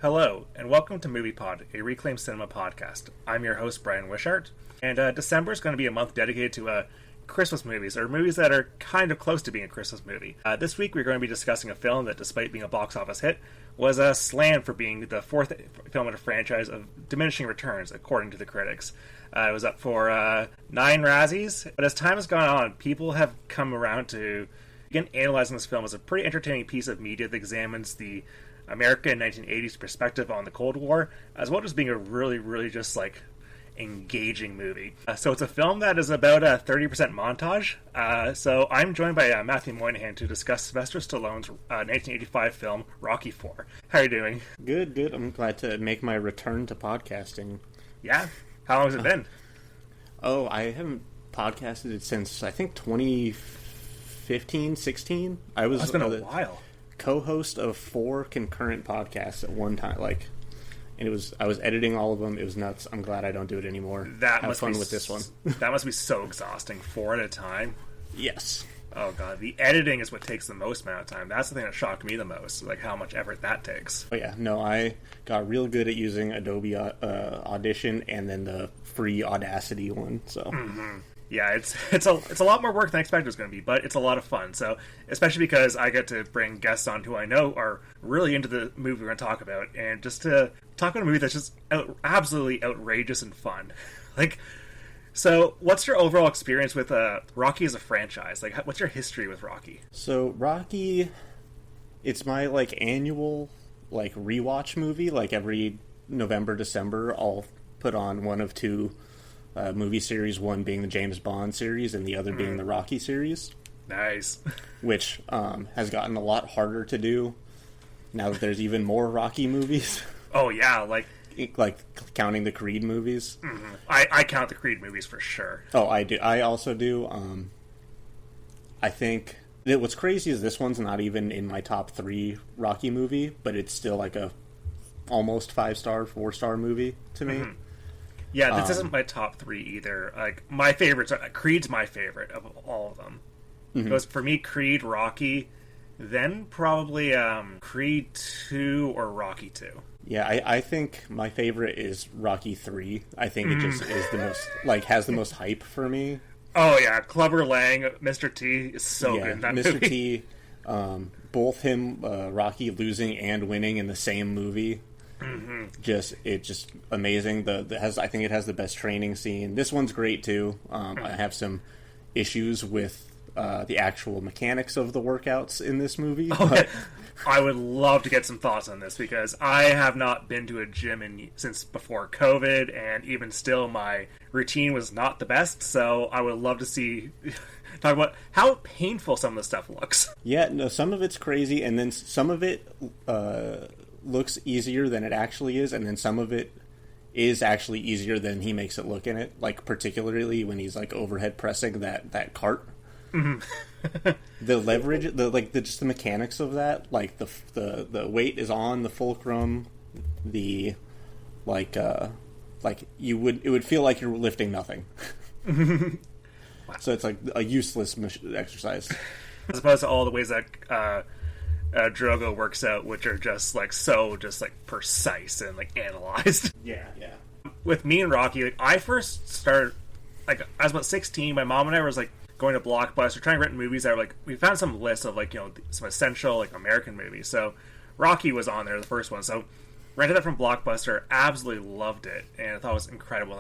Hello, and welcome to MoviePod, a Reclaimed Cinema podcast. I'm your host, Brian Wishart, and December is going to be a month dedicated to Christmas movies, or movies that are kind of close to being a Christmas movie. This week we're going to be discussing a film that, despite being a box office hit, was slammed for being the fourth film in a franchise of diminishing returns, according to the critics. It was up for 9 Razzies, but as time has gone on, people have come around to begin analyzing this film as a pretty entertaining piece of media that examines the American 1980s perspective on the Cold War, as well as being a really just engaging movie. So it's a film that is about a 30% montage. So I'm joined by Matthew Moynahan to discuss Sylvester Stallone's 1985 film Rocky IV. How are you doing? Good. I'm glad to make my return to podcasting. Yeah? How long has it been? I haven't podcasted since, I think, 2015, 16. It's been a while. Co-host of 4 concurrent podcasts at one time, and I was editing all of them. It was nuts. I'm glad I don't do it anymore. Have fun with this one. That must be so exhausting. 4 at a time. Yes. Oh god, the editing is what takes the most amount of time. That's the thing that shocked me the most, like how much effort that takes. Oh yeah, no, I got real good at using Adobe Audition and then the free Audacity one. So. Mm-hmm. Yeah, it's a lot more work than I expected it was going to be, but it's a lot of fun. So, especially because I get to bring guests on who I know are really into the movie we're going to talk about, and just to talk about a movie that's just absolutely outrageous and fun. So what's your overall experience with Rocky as a franchise? What's your history with Rocky? So Rocky, it's my annual rewatch movie. Every November, December, I'll put on one of 2 movie series, one being the James Bond series and the other being the Rocky series. Nice. Which has gotten a lot harder to do now that there's even more Rocky movies. Oh yeah, counting the Creed movies. Mm-hmm. I count the Creed movies for sure. Oh, I do. I also do. I think that what's crazy is this one's not even in my top 3 Rocky movie, but it's still a almost 5-star, 4-star movie to me. Mm-hmm. Yeah, this isn't my top 3 either. My favorites Creed's my favorite of all of them. Mm-hmm. It goes for me, Creed, Rocky, then probably Creed 2 or Rocky 2. Yeah, I think my favorite is Rocky 3. I think it just is the most has the most hype for me. Oh yeah, Clubber Lang, Mr. T is so good in that Mr. movie. T, both him, Rocky losing and winning in the same movie. Mm-hmm. It's just amazing. I think it has the best training scene. This one's great too. I have some issues with the actual mechanics of the workouts in this movie. Okay. I would love to get some thoughts on this because I have not been to a gym since before COVID, and even still, my routine was not the best. So I would love to talk about how painful some of the stuff looks. Yeah, no, some of it's crazy, and then some of it looks easier than it actually is, and then some of it is actually easier than he makes it look in it, particularly when he's overhead pressing that cart. Mm-hmm. The leverage, just the mechanics of that, the weight is on the fulcrum, it would feel like you're lifting nothing. Wow. So it's a useless exercise, as opposed to all the ways that Drago works out, which are just precise and analyzed. Yeah. With me and Rocky, I first started I was about 16. My mom and I was going to Blockbuster trying to rent movies that were we found some lists of some essential American movies. So Rocky was on there, the first one. So rented that from Blockbuster, absolutely loved it, and I thought it was incredible.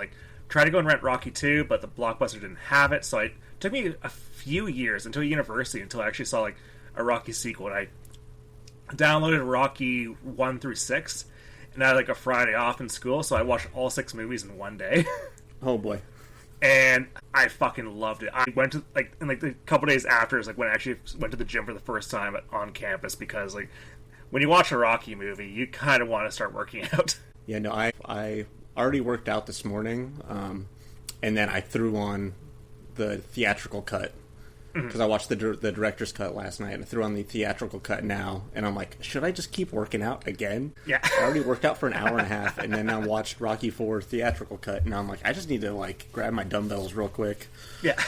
Tried to go and rent Rocky 2, but the Blockbuster didn't have it. So it took me a few years until university until I actually saw a Rocky sequel, and I downloaded Rocky 1 through 6, and I had a Friday off in school, so I watched all 6 movies in one day. Oh boy. And I fucking loved it. I went to in the couple days after is when I actually went to the gym for the first time on campus, because when you watch a Rocky movie, you kind of want to start working out. Yeah, no, I already worked out this morning, and then I threw on the theatrical cut because I watched the director's cut last night, and I threw on the theatrical cut now, and I'm like, should I just keep working out again? Yeah. I already worked out for an hour and a half, and then I watched Rocky IV theatrical cut, and I'm like, I just need to grab my dumbbells real quick. Yeah.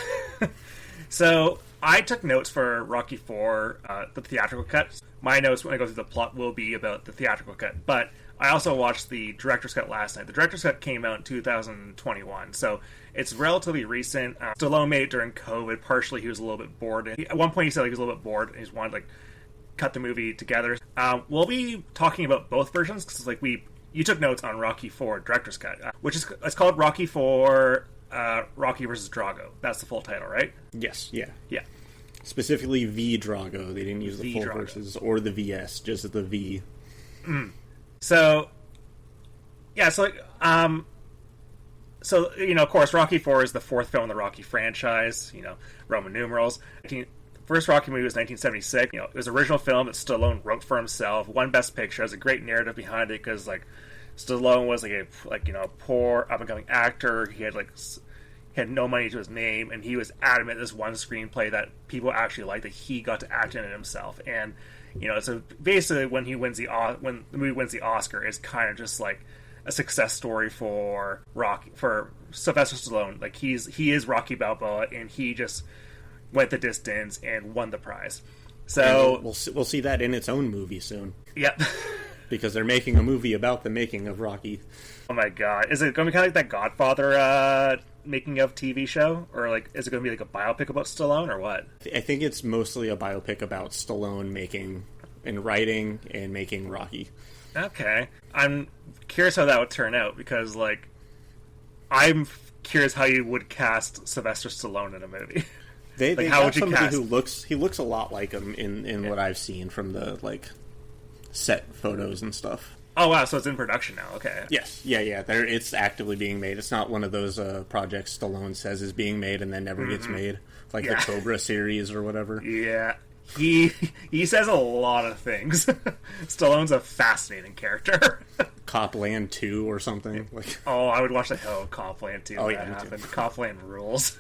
So I took notes for Rocky IV, the theatrical cut. My notes when I go through the plot will be about the theatrical cut, but I also watched the director's cut last night. The director's cut came out in 2021, so it's relatively recent. Stallone made it during COVID. Partially, he was a little bit bored. At one point, he said he was a little bit bored and he just wanted to cut the movie together. We'll be talking about both versions because you took notes on Rocky IV director's cut, which is it's called Rocky IV. Rocky versus Drago. That's the full title, right? Yes, yeah. Yeah. Specifically V Drago. They didn't use the full Drago. verses or the VS, just the V. So, yeah, so of course, Rocky IV is the fourth film in the Rocky franchise, Roman numerals. First Rocky movie was 1976. It was an original film that Stallone wrote for himself, won Best Picture. Has a great narrative behind it because, Stallone was a poor up and coming actor. He had no money to his name, and he was adamant this one screenplay that people actually liked, that he got to act in it himself. And so basically, when the movie wins the Oscar, it's kind of just like a success story for Sylvester Stallone. He is Rocky Balboa, and he just went the distance and won the prize. So we'll see that in its own movie soon. Yep. Because they're making a movie about the making of Rocky. Oh my god. Is it going to be kind of like that Godfather making of TV show? Or is it going to be like a biopic about Stallone or what? I think it's mostly a biopic about Stallone making and writing and making Rocky. Okay. I'm curious how that would turn out because I'm curious how you would cast Sylvester Stallone in a movie. They how would would you somebody cast? who looks a lot like him in what I've seen from the set photos and stuff. Oh wow, so it's in production now. Okay. Yes, yeah. It's actively being made. It's not one of those projects Stallone says is being made and then never gets made, like the Cobra series or whatever. Yeah, he says a lot of things. Stallone's a fascinating character. Copland 2 or something. Oh, I would watch the hell of Copland 2. Oh When yeah, that me happened. too. Copland rules.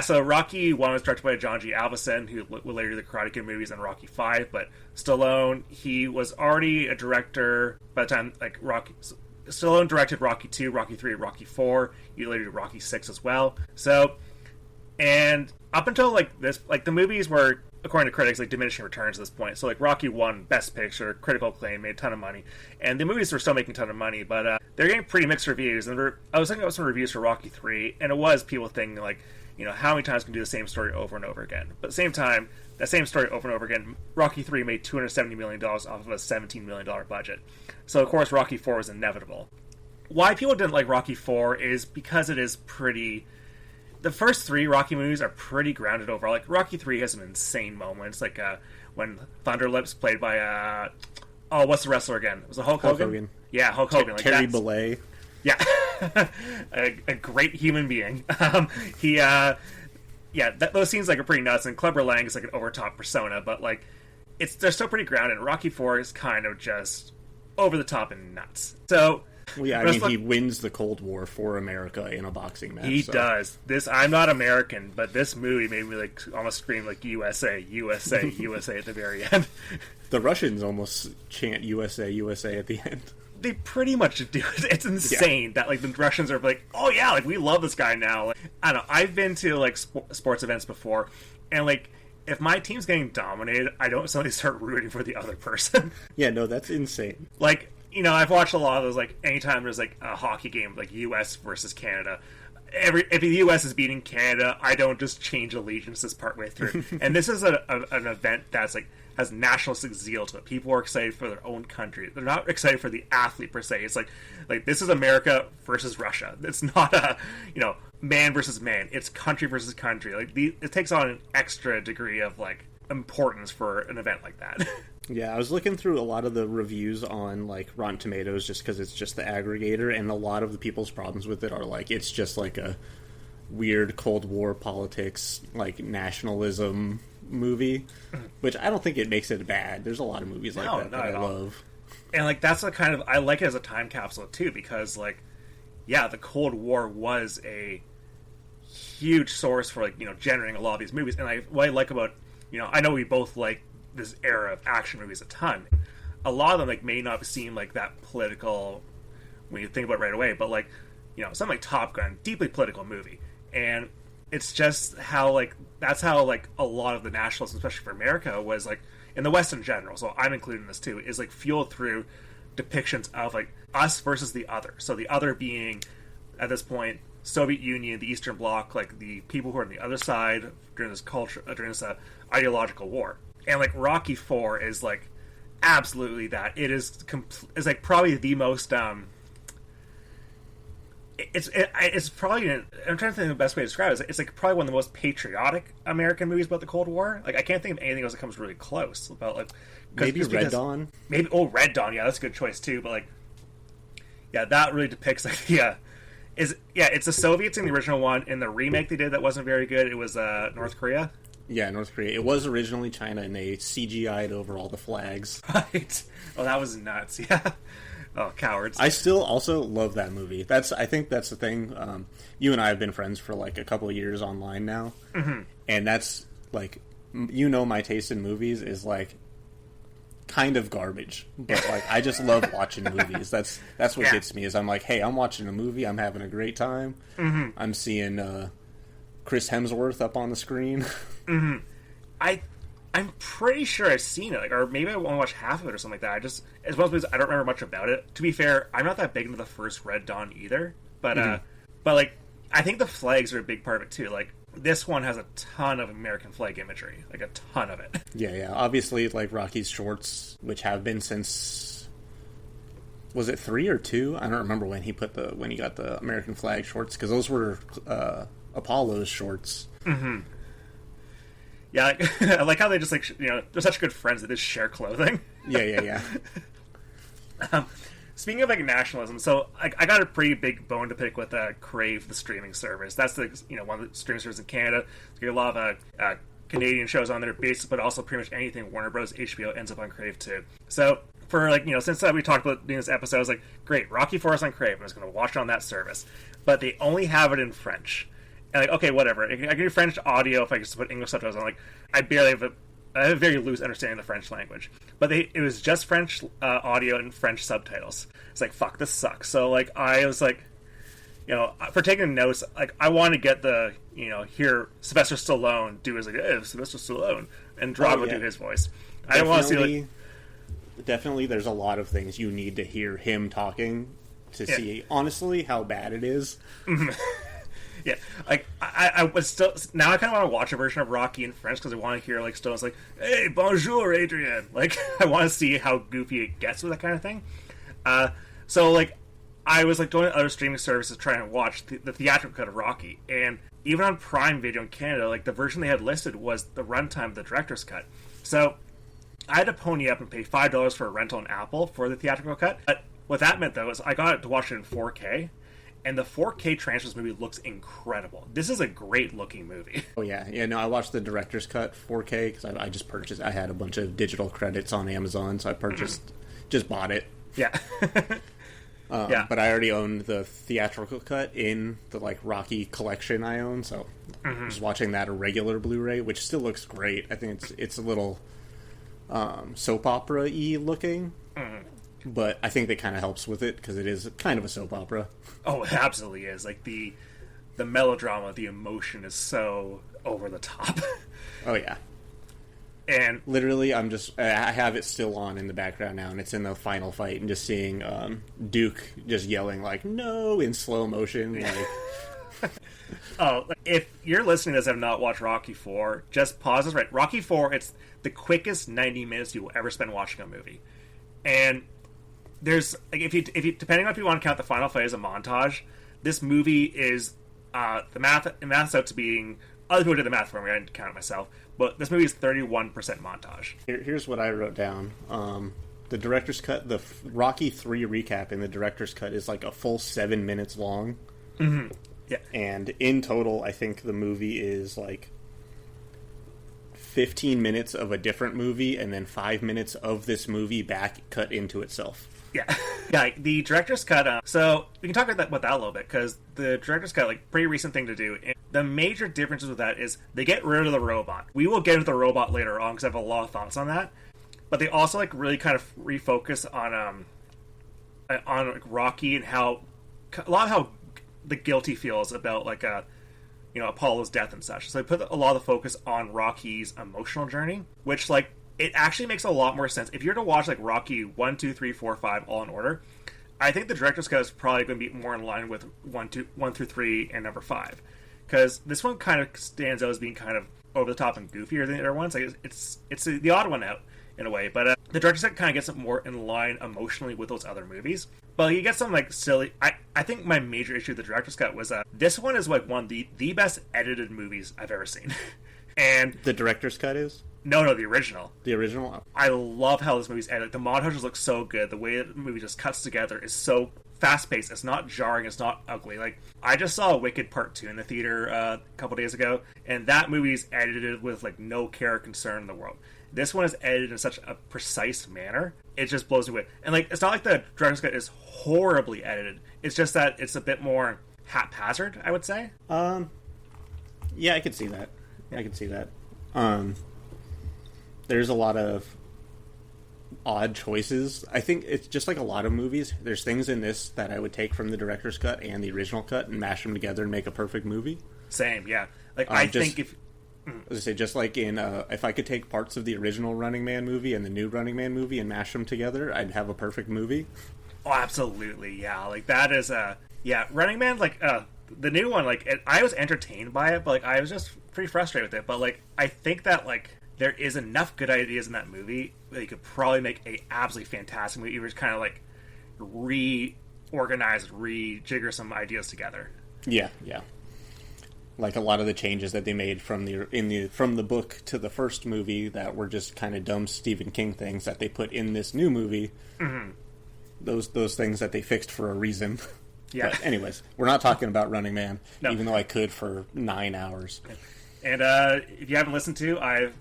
So Rocky 1 was directed by John G. Avildsen, who would later do the Karate Kid movies, and Rocky 5, but Stallone, he was already a director by the time, Stallone directed Rocky 2, Rocky 3, Rocky 4, he later did Rocky 6 as well. So, and up until, the movies were, according to critics, diminishing returns at this point. So, Rocky 1, Best Picture, critical acclaim, made a ton of money, and the movies were still making a ton of money, but they're getting pretty mixed reviews, and I was looking at some reviews for Rocky 3, and it was people thinking, how many times can you do the same story over and over again? But at the same time, that same story over and over again, Rocky 3 made $270 million off of a $17 million budget. So, of course, Rocky 4 was inevitable. Why people didn't like Rocky 4 is because it is pretty... The first three Rocky movies are pretty grounded overall. Rocky 3 has some insane moments, when Thunder Lips, played by, what's the wrestler again? Was it Hulk Hogan? Yeah, Hulk Hogan. Terry Bollea. Yeah, a great human being. Those scenes are pretty nuts, and Clubber Lang is an overtop persona, but they're still pretty grounded. Rocky 4 is kind of just over the top and nuts. So, well, yeah, he wins the Cold War for America in a boxing match. He does. I'm not American, but this movie made me almost scream USA, USA, USA at the very end. The Russians almost chant USA, USA at the end. They pretty much do. It's insane that the Russians are oh yeah, we love this guy now. I don't know. I've been to sports events before, and if my team's getting dominated, I don't suddenly start rooting for the other person. Yeah, no, that's insane. I've watched a lot of those. Anytime there's a hockey game, U.S. versus Canada. If the U.S. is beating Canada, I don't just change allegiances partway through. And this is an event that's has nationalistic zeal to it. People are excited for their own country. They're not excited for the athlete per se. It's this is America versus Russia. It's not a man versus man. It's country versus country. It takes on an extra degree of importance for an event like that. Yeah, I was looking through a lot of the reviews on Rotten Tomatoes just because it's just the aggregator, and a lot of the people's problems with it are it's just a weird Cold War politics nationalism movie, which I don't think it makes it bad. There's a lot of movies that I love, and that's the kind of I like it as a time capsule too, because the Cold War was a huge source for generating a lot of these movies. And what I like about I know we both like this era of action movies a ton. A lot of them may not seem that political when you think about it right away, but something like Top Gun, deeply political movie, and it's just how like that's how like a lot of the nationalism, especially for America, was like in the West in general. So I'm including this too. Is like fueled through depictions of like us versus the other. So the other being at this point Soviet Union, the Eastern Bloc, like the people who are on the other side during this ideological war. And like Rocky IV is like absolutely that. It is is like probably the most it's probably I'm trying to think of the best way to describe it. It's like probably one of the most patriotic American movies about the Cold War. Like I can't think of anything else that comes really close about like maybe Red Dawn. Maybe Red Dawn. Yeah, that's a good choice too. But like, yeah, that really depicts like it's the Soviets in the original one. In the remake they did that wasn't very good. It was North Korea. Yeah, North Korea. It was originally China, and they CGI'd over all the flags. Right. Oh, that was nuts. Yeah. Oh, cowards. I still also love that movie. I think that's the thing. You and I have been friends for like a couple of years online now. Mm-hmm. And that's like, my taste in movies is like kind of garbage. But like, I just love watching movies. That's what gets me is I'm like, hey, I'm watching a movie. I'm having a great time. Mm-hmm. I'm seeing Chris Hemsworth up on the screen. Mm-hmm. I'm pretty sure I've seen it, like, or maybe I want to watch half of it or something like that. I just, as well as I don't remember much about it. To be fair, I'm not that big into the first Red Dawn either, but but like, I think the flags are a big part of it too. Like, this one has a ton of American flag imagery, like a ton of it. Yeah. Obviously, like Rocky's shorts, which have been since, was it 3 or 2? I don't remember when he got the American flag shorts because those were Apollo's shorts. Mm-hmm. Yeah, I like how they just like they're such good friends that they just share clothing. Yeah. Speaking of like nationalism, so I got a pretty big bone to pick with Crave, the streaming service. That's the one of the streaming services in Canada. There's a lot of Canadian shows on there, based, but also pretty much anything Warner Bros. HBO ends up on Crave too. So for like since we talked about doing this episode, I was like, great, Rocky IV is on Crave. I'm just going to watch it on that service, but they only have it in French. And like, okay, whatever. I can do French audio if I just put English subtitles on. Like, I have a very loose understanding of the French language. But it was just French audio and French subtitles. It's like, fuck, this sucks. So, like, I was like, for taking notes, like, I want to get the, hear Sylvester Stallone do his, like, hey, Sylvester Stallone, and Drago do his voice. I don't want to see, like... Definitely, there's a lot of things you need to hear him talking to see, honestly, how bad it is. Yeah, like I was still now. I kind of want to watch a version of Rocky in French because I want to hear like Stone's like, "Hey, bonjour, Adrian." Like, I want to see how goofy it gets with that kind of thing. So like, I was like going to other streaming services trying to watch the theatrical cut of Rocky, and even on Prime Video in Canada, like the version they had listed was the runtime of the director's cut. So I had to pony up and pay $5 for a rental on Apple for the theatrical cut. But what that meant though is I got it to watch it in 4K. And the 4K transfer of this movie looks incredible. This is a great looking movie. Oh yeah. No, I watched the director's cut 4K because I just purchased. I had a bunch of digital credits on Amazon, so I just bought it. Yeah. Yeah. But I already owned the theatrical cut in the like Rocky collection I own, so just watching that a regular Blu-ray, which still looks great. I think it's a little soap opera-y looking. But I think that kind of helps with it because it is kind of a soap opera. Oh, it absolutely is. Like the melodrama, the emotion is so over the top. Oh yeah. And literally, I have it still on in the background now, and it's in the final fight, and just seeing Duke just yelling like "No" in slow motion. Like... Oh, if you're listening to this and have not watched Rocky IV, just pause this. Right, Rocky IV. It's the quickest 90 minutes you will ever spend watching a movie, and there's like if you depending on if you want to count the final fight as a montage, this movie is the math's out to being other people did the math for me. I didn't count it myself, but this movie is 31% montage. Here's what I wrote down. The director's cut, the Rocky 3 recap in the director's cut is like a full 7 minutes long. Mm-hmm. Yeah, and in total, I think the movie is like 15 minutes of a different movie, and then 5 minutes of this movie back cut into itself. Yeah, the director's cut. So we can talk about that a little bit because the director's cut, like, pretty recent thing to do. And the major differences with that is they get rid of the robot. We will get into the robot later on because I have a lot of thoughts on that. But they also like really kind of refocus on like, Rocky and how a lot of how the guilt he feels about like Apollo's death and such. So they put a lot of the focus on Rocky's emotional journey, which like it actually makes a lot more sense if you're to watch like Rocky 1, 2, 3, 4, 5 all in order. I think the director's cut is probably going to be more in line with 1 through 3 and number 5, because this one kind of stands out as being kind of over the top and goofier than the other ones. Like it's the odd one out in a way, but the director's cut kind of gets it more in line emotionally with those other movies. But you get some like silly. I think my major issue with the director's cut was this one is like one of the best edited movies I've ever seen. And the director's cut is. No, the original. The original? I love how this movie's edited. The montages look so good. The way the movie just cuts together is so fast-paced. It's not jarring. It's not ugly. Like, I just saw Wicked Part 2 in the theater a couple days ago, and that movie's edited with, like, no care or concern in the world. This one is edited in such a precise manner. It just blows me away. And, like, it's not like the director's cut is horribly edited. It's just that it's a bit more haphazard, I would say. Yeah, I could see that. I could see that. There's a lot of odd choices. I think it's just like a lot of movies. There's things in this that I would take from the director's cut and the original cut and mash them together and make a perfect movie. Same, yeah. Like I think if as I say, just like in if I could take parts of the original Running Man movie and the new Running Man movie and mash them together, I'd have a perfect movie. Oh, absolutely, yeah. Like that is Running Man. Like the new one, like I was entertained by it, but like I was just pretty frustrated with it. But like I think that like there is enough good ideas in that movie that you could probably make a absolutely fantastic movie. You just kind of like reorganize, rejigger some ideas together. Yeah. Like a lot of the changes that they made from the book to the first movie that were just kind of dumb Stephen King things that they put in this new movie. Mm-hmm. Those things that they fixed for a reason. Yeah. But anyways, we're not talking about Running Man, even though I could for 9 hours. And if you haven't listened to,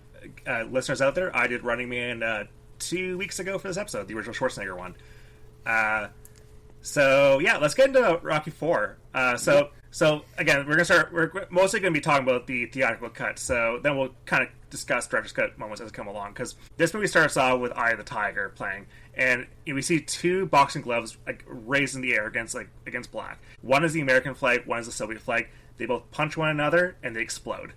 listeners out there, I did Running Man 2 weeks ago for this episode, the original Schwarzenegger one. So yeah, let's get into Rocky 4. So again, we're mostly going to be talking about the theatrical cut. So then we'll kind of discuss director's cut moments as they come along, because this movie starts off with Eye of the Tiger playing, and we see two boxing gloves like raised in the air against black. One is the American flag, one is the Soviet flag. They both punch one another and they explode.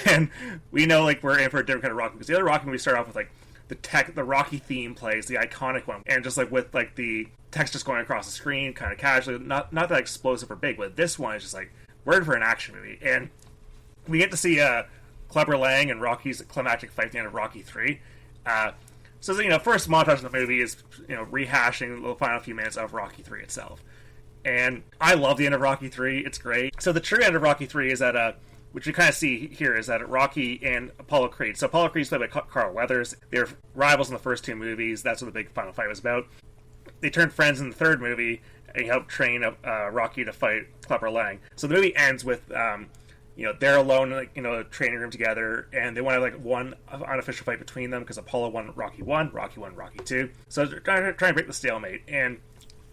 And we know like we're in for a different kind of Rocky, because the other Rocky movie start off with like the Rocky theme plays, the iconic one, and just like with like the text just going across the screen kind of casually, not that explosive or big, but this one is just like we're in for an action movie. And we get to see Clubber Lang and Rocky's climactic fight at the end of Rocky 3. So first montage of the movie is rehashing the final few minutes of Rocky 3 itself. And I love the end of Rocky 3. It's great. So the true end of Rocky 3 is that which we kind of see here is that Rocky and Apollo Creed. So Apollo Creed's played by Carl Weathers. They're rivals in the first two movies. That's what the big final fight was about. They turned friends in the third movie, and he helped train Rocky to fight Clubber Lang. So the movie ends with they're alone in a training room together, and they want to have like one unofficial fight between them, because Apollo won Rocky 1, Rocky won Rocky 2. So they're trying to break the stalemate. And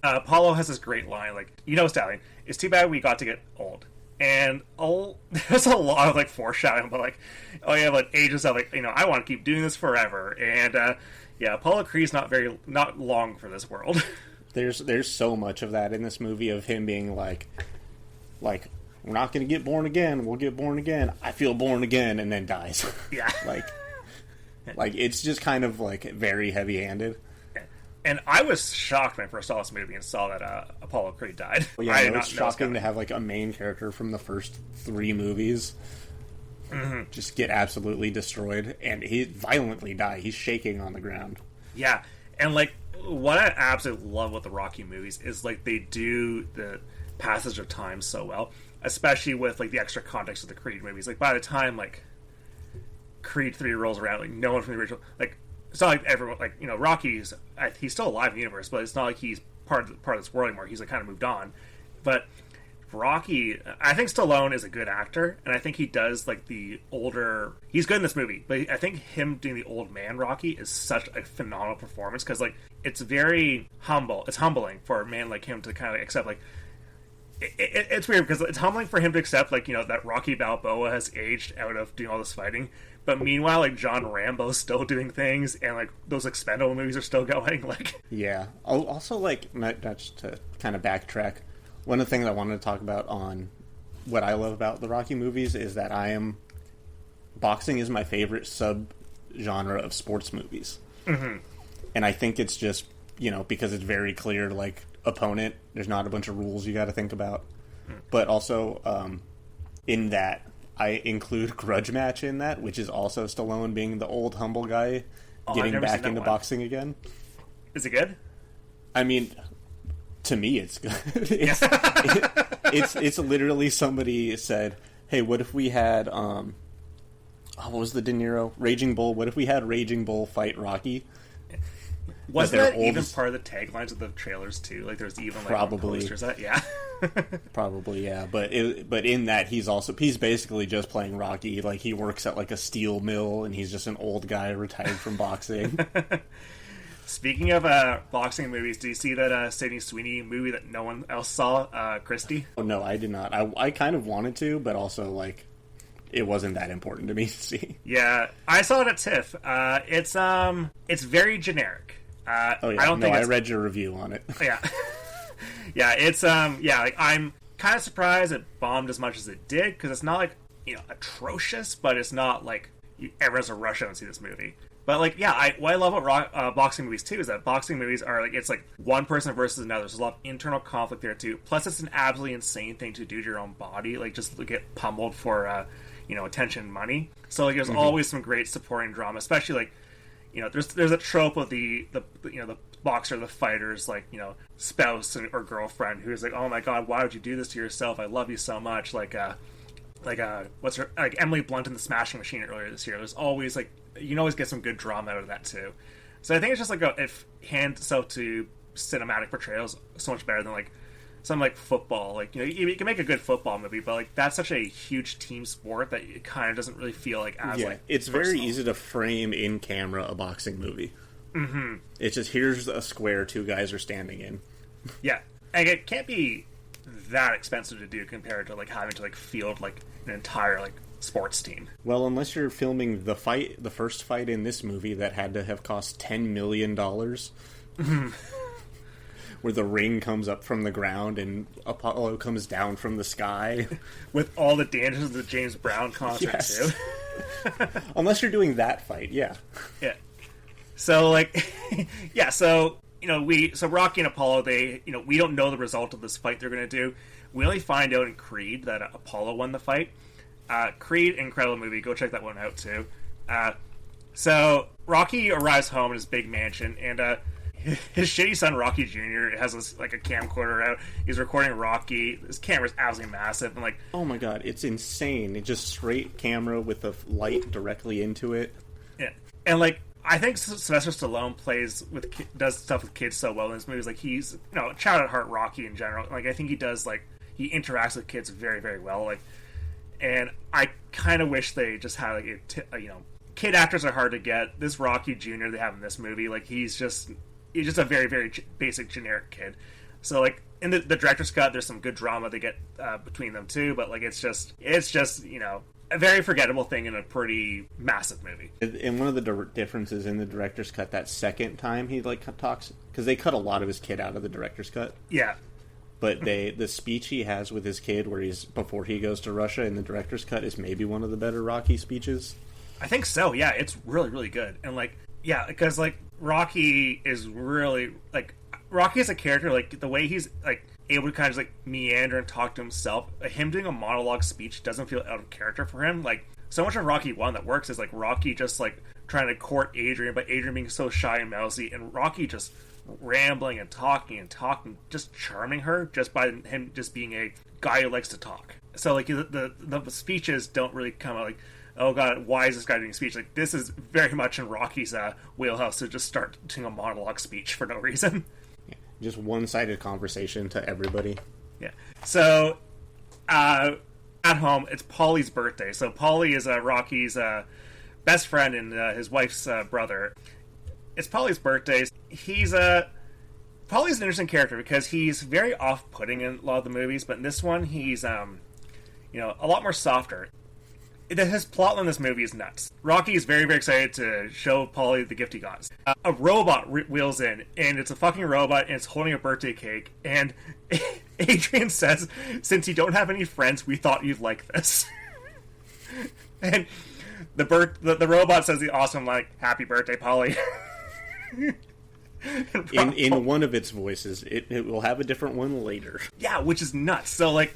Apollo has this great line, like, Stallion, it's too bad we got to get old. And there's a lot of like foreshadowing, but like, ages of like, I want to keep doing this forever. And Apollo Creed's not long for this world. There's so much of that in this movie, of him being like we're not going to get born again. We'll get born again. I feel born again, and then dies. Yeah, like it's just kind of like very heavy-handed. And I was shocked when I first saw this movie and saw that Apollo Creed died. Well, yeah, it's shocking to have like a main character from the first 3 movies just get absolutely destroyed, and he violently die. He's shaking on the ground. Yeah, and like what I absolutely love with the Rocky movies is like they do the passage of time so well, especially with like the extra context of the Creed movies. Like by the time like Creed 3 rolls around, like no one from the original, like it's not like everyone, like, Rocky's, he's still alive in the universe, but it's not like he's part of this world anymore. He's like kind of moved on. But Rocky, I think Stallone is a good actor, and I think he does like the older, he's good in this movie, but I think him doing the old man Rocky is such a phenomenal performance, because like it's very humble. It's humbling for a man like him to kind of accept like, it's weird because it's humbling for him to accept like, that Rocky Balboa has aged out of doing all this fighting. But meanwhile, like, John Rambo's still doing things, and like those Expendable movies are still going. Like, yeah. Also, like, not just to kind of backtrack, one of the things I wanted to talk about on what I love about the Rocky movies is that boxing is my favorite sub-genre of sports movies. Mm-hmm. And I think it's just, because it's very clear, like, opponent, there's not a bunch of rules you got to think about. But also, in that, I include Grudge Match in that, which is also Stallone being the old humble guy getting back into boxing again. Is it good? I mean, to me, it's good. It's literally somebody said, "Hey, what if we had what was the De Niro Raging Bull? What if we had Raging Bull fight Rocky?" Wasn't that even part of the taglines of the trailers too? Like, there's even like probably posters that, yeah. Probably, yeah. But in that, he's basically just playing Rocky. Like, he works at like a steel mill, and he's just an old guy retired from boxing. Speaking of boxing movies, do you see that Sydney Sweeney movie that no one else saw, Christie? Oh, no, I did not. I kind of wanted to, but also, like, it wasn't that important to me to see. Yeah, I saw it at TIFF. It's very generic. Oh yeah, I read your review on it. Yeah, yeah, it's like, I'm kind of surprised it bombed as much as it did, because it's not like atrocious, but it's not like everyone's a rush out and see this movie. But like, yeah, what I love about boxing movies too is that boxing movies are like, it's like one person versus another. There's a lot of internal conflict there too. Plus, it's an absolutely insane thing to do to your own body, like just to get pummeled for attention and money. So like, there's always some great supporting drama, especially like, there's a trope of the boxer, the fighter's like, spouse or girlfriend who's like, oh my god, why would you do this to yourself? I love you so much. Like what's her, like Emily Blunt in The Smashing Machine earlier this year. There's always like, you can always get some good drama out of that too. So I think it's just like it hands itself to cinematic portrayals so much better than like something like football. Like, you can make a good football movie, but like, that's such a huge team sport that it kind of doesn't really feel like as like it's personal. Very easy to frame in camera a boxing movie. Mm-hmm. It's just, here's a square two guys are standing in. Yeah, and it can't be that expensive to do compared to like having to like field like an entire like sports team. Well, unless you're filming the first fight in this movie that had to have cost $10 million. Where the ring comes up from the ground and Apollo comes down from the sky. With all the dangers of the James Brown concert, too. Unless you're doing that fight, yeah. Yeah. So, like, yeah, so, so Rocky and Apollo, we don't know the result of this fight they're going to do. We only find out in Creed that Apollo won the fight. Creed, incredible movie. Go check that one out, too. So, Rocky arrives home in his big mansion, and, his shitty son Rocky Jr. has this, like, a camcorder out. He's recording Rocky. His camera's absolutely massive, and like, oh my god, it's insane. It's just straight camera with the light directly into it. Yeah, and like, I think Sylvester Stallone does stuff with kids so well in his movies. Like, he's child at heart Rocky in general. Like, I think he interacts with kids very, very well. Like, and I kind of wish they just had like kid actors are hard to get. This Rocky Jr. they have in this movie, like, he's just a very, very basic, generic kid. So, like, in the director's cut, there's some good drama they get between them, too. But, like, it's just a very forgettable thing in a pretty massive movie. And one of the differences in the director's cut, that second time he, like, talks... Because they cut a lot of his kid out of the director's cut. Yeah. But the speech he has with his kid before he goes to Russia in the director's cut is maybe one of the better Rocky speeches. I think so, yeah. It's really, really good. And, like, yeah, because, like, Rocky is really, like, Rocky as a character, like, the way he's, like, able to kind of just, like, meander and talk to himself, him doing a monologue speech doesn't feel out of character for him. Like, so much of Rocky 1 that works is, like, Rocky just, like, trying to court Adrian, but Adrian being so shy and mousy, and Rocky just rambling and talking, just charming her just by him just being a guy who likes to talk. So, like, the speeches don't really come out, like, oh god, why is this guy doing a speech? Like, this is very much in Rocky's wheelhouse to just start doing a monologue speech for no reason. Yeah, just one-sided conversation to everybody. Yeah. So, at home, it's Paulie's birthday. So Paulie is Rocky's best friend and his wife's brother. It's Paulie's birthday. Paulie's an interesting character because he's very off-putting in a lot of the movies, but in this one, he's a lot more softer. his plot in this movie is nuts. Rocky is very, very excited to show Paulie the gift he got. A robot wheels in, and it's a fucking robot, and it's holding a birthday cake, and Adrian says, "Since you don't have any friends, we thought you'd like this." And the robot says the awesome, like, "Happy birthday, Paulie." in one of its voices. It will have a different one later. Yeah, which is nuts. So, like...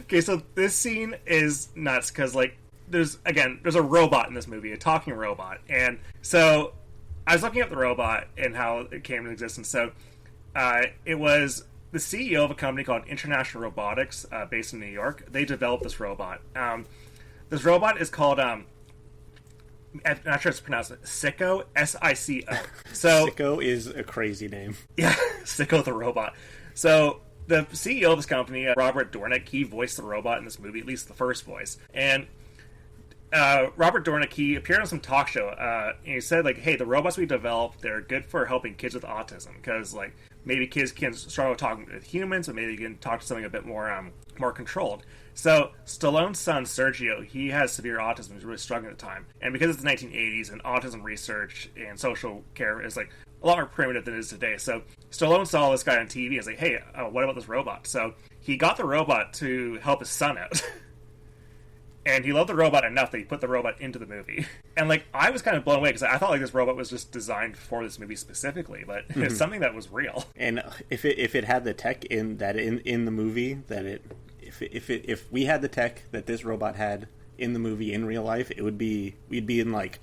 Okay, so this scene is nuts because, like, there's a robot in this movie, a talking robot. And so I was looking up the robot and how it came into existence. So it was the CEO of a company called International Robotics, based in New York. They developed this robot. This robot is called... I'm not sure it's pronounced Sicko, S-I-C-O. So, Sicko is a crazy name. Yeah, Sicko the robot. So the CEO of this company, Robert Dornick, he voiced the robot in this movie, at least the first voice. And Robert Dornick, he appeared on some talk show, and he said, like, hey, the robots we developed, they're good for helping kids with autism, because, like, maybe kids can struggle talking with humans, but maybe they can talk to something a bit more controlled. So, Stallone's son, Sergio, he has severe autism. He's really struggling at the time. And because it's the 1980s, and autism research and social care is, like, a lot more primitive than it is today. So, Stallone saw this guy on TV and was like, hey, what about this robot? So, he got the robot to help his son out. And he loved the robot enough that he put the robot into the movie. And, like, I was kind of blown away, because I thought, like, this robot was just designed for this movie specifically, but it's something that was real. And if it had the tech in the movie, that if we had the tech that this robot had in the movie in real life, we'd be in, like,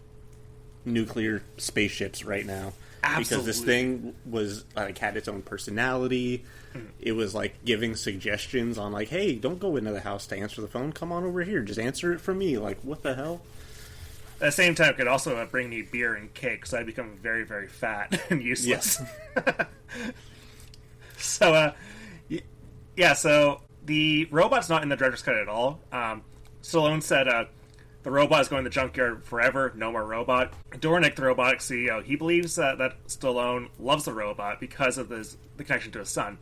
nuclear spaceships right now. Absolutely. Because this thing was, like, had its own personality. It was, like, giving suggestions on, like, hey, don't go into the house to answer the phone. Come on over here. Just answer it for me. Like, what the hell? At the same time, it could also bring me beer and cake, so I'd become very, very fat and useless. Yes. So, so the robot's not in the director's cut at all. Stallone said the robot is going to the junkyard forever, no more robot. Dornick, the robotic CEO, he believes that Stallone loves the robot because of the connection to his son.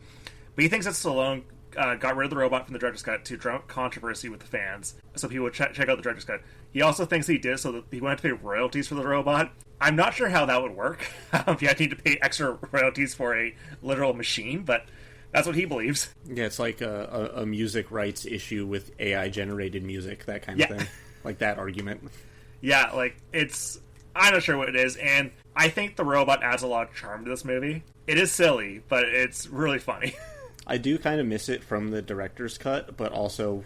But he thinks that Stallone got rid of the robot from the director's cut to draw controversy with the fans, so people would check out the director's cut. He also thinks he did so that he wouldn't have to pay royalties for the robot. I'm not sure how that would work. If you had to need to pay extra royalties for a literal machine, but that's what he believes. Yeah, it's like a music rights issue with AI-generated music, that kind of thing. Like that argument. Yeah, like, I'm not sure what it is, and I think the robot adds a lot of charm to this movie. It is silly, but it's really funny. I do kind of miss it from the director's cut, but also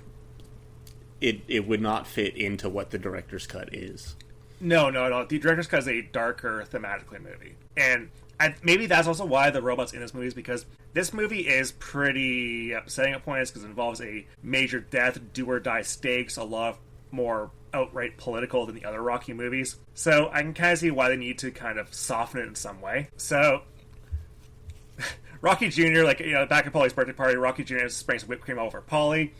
it would not fit into what the director's cut is. No. The director's cut is a darker, thematically movie. And maybe that's also why the robot's in this movie, is because this movie is pretty upsetting at points, because it involves a major death, do-or-die stakes, a lot of more outright political than the other Rocky movies. So I can kind of see why they need to kind of soften it in some way. So Rocky Jr., like, back at Paulie's birthday party, Rocky Jr. springs whipped cream all over Paulie,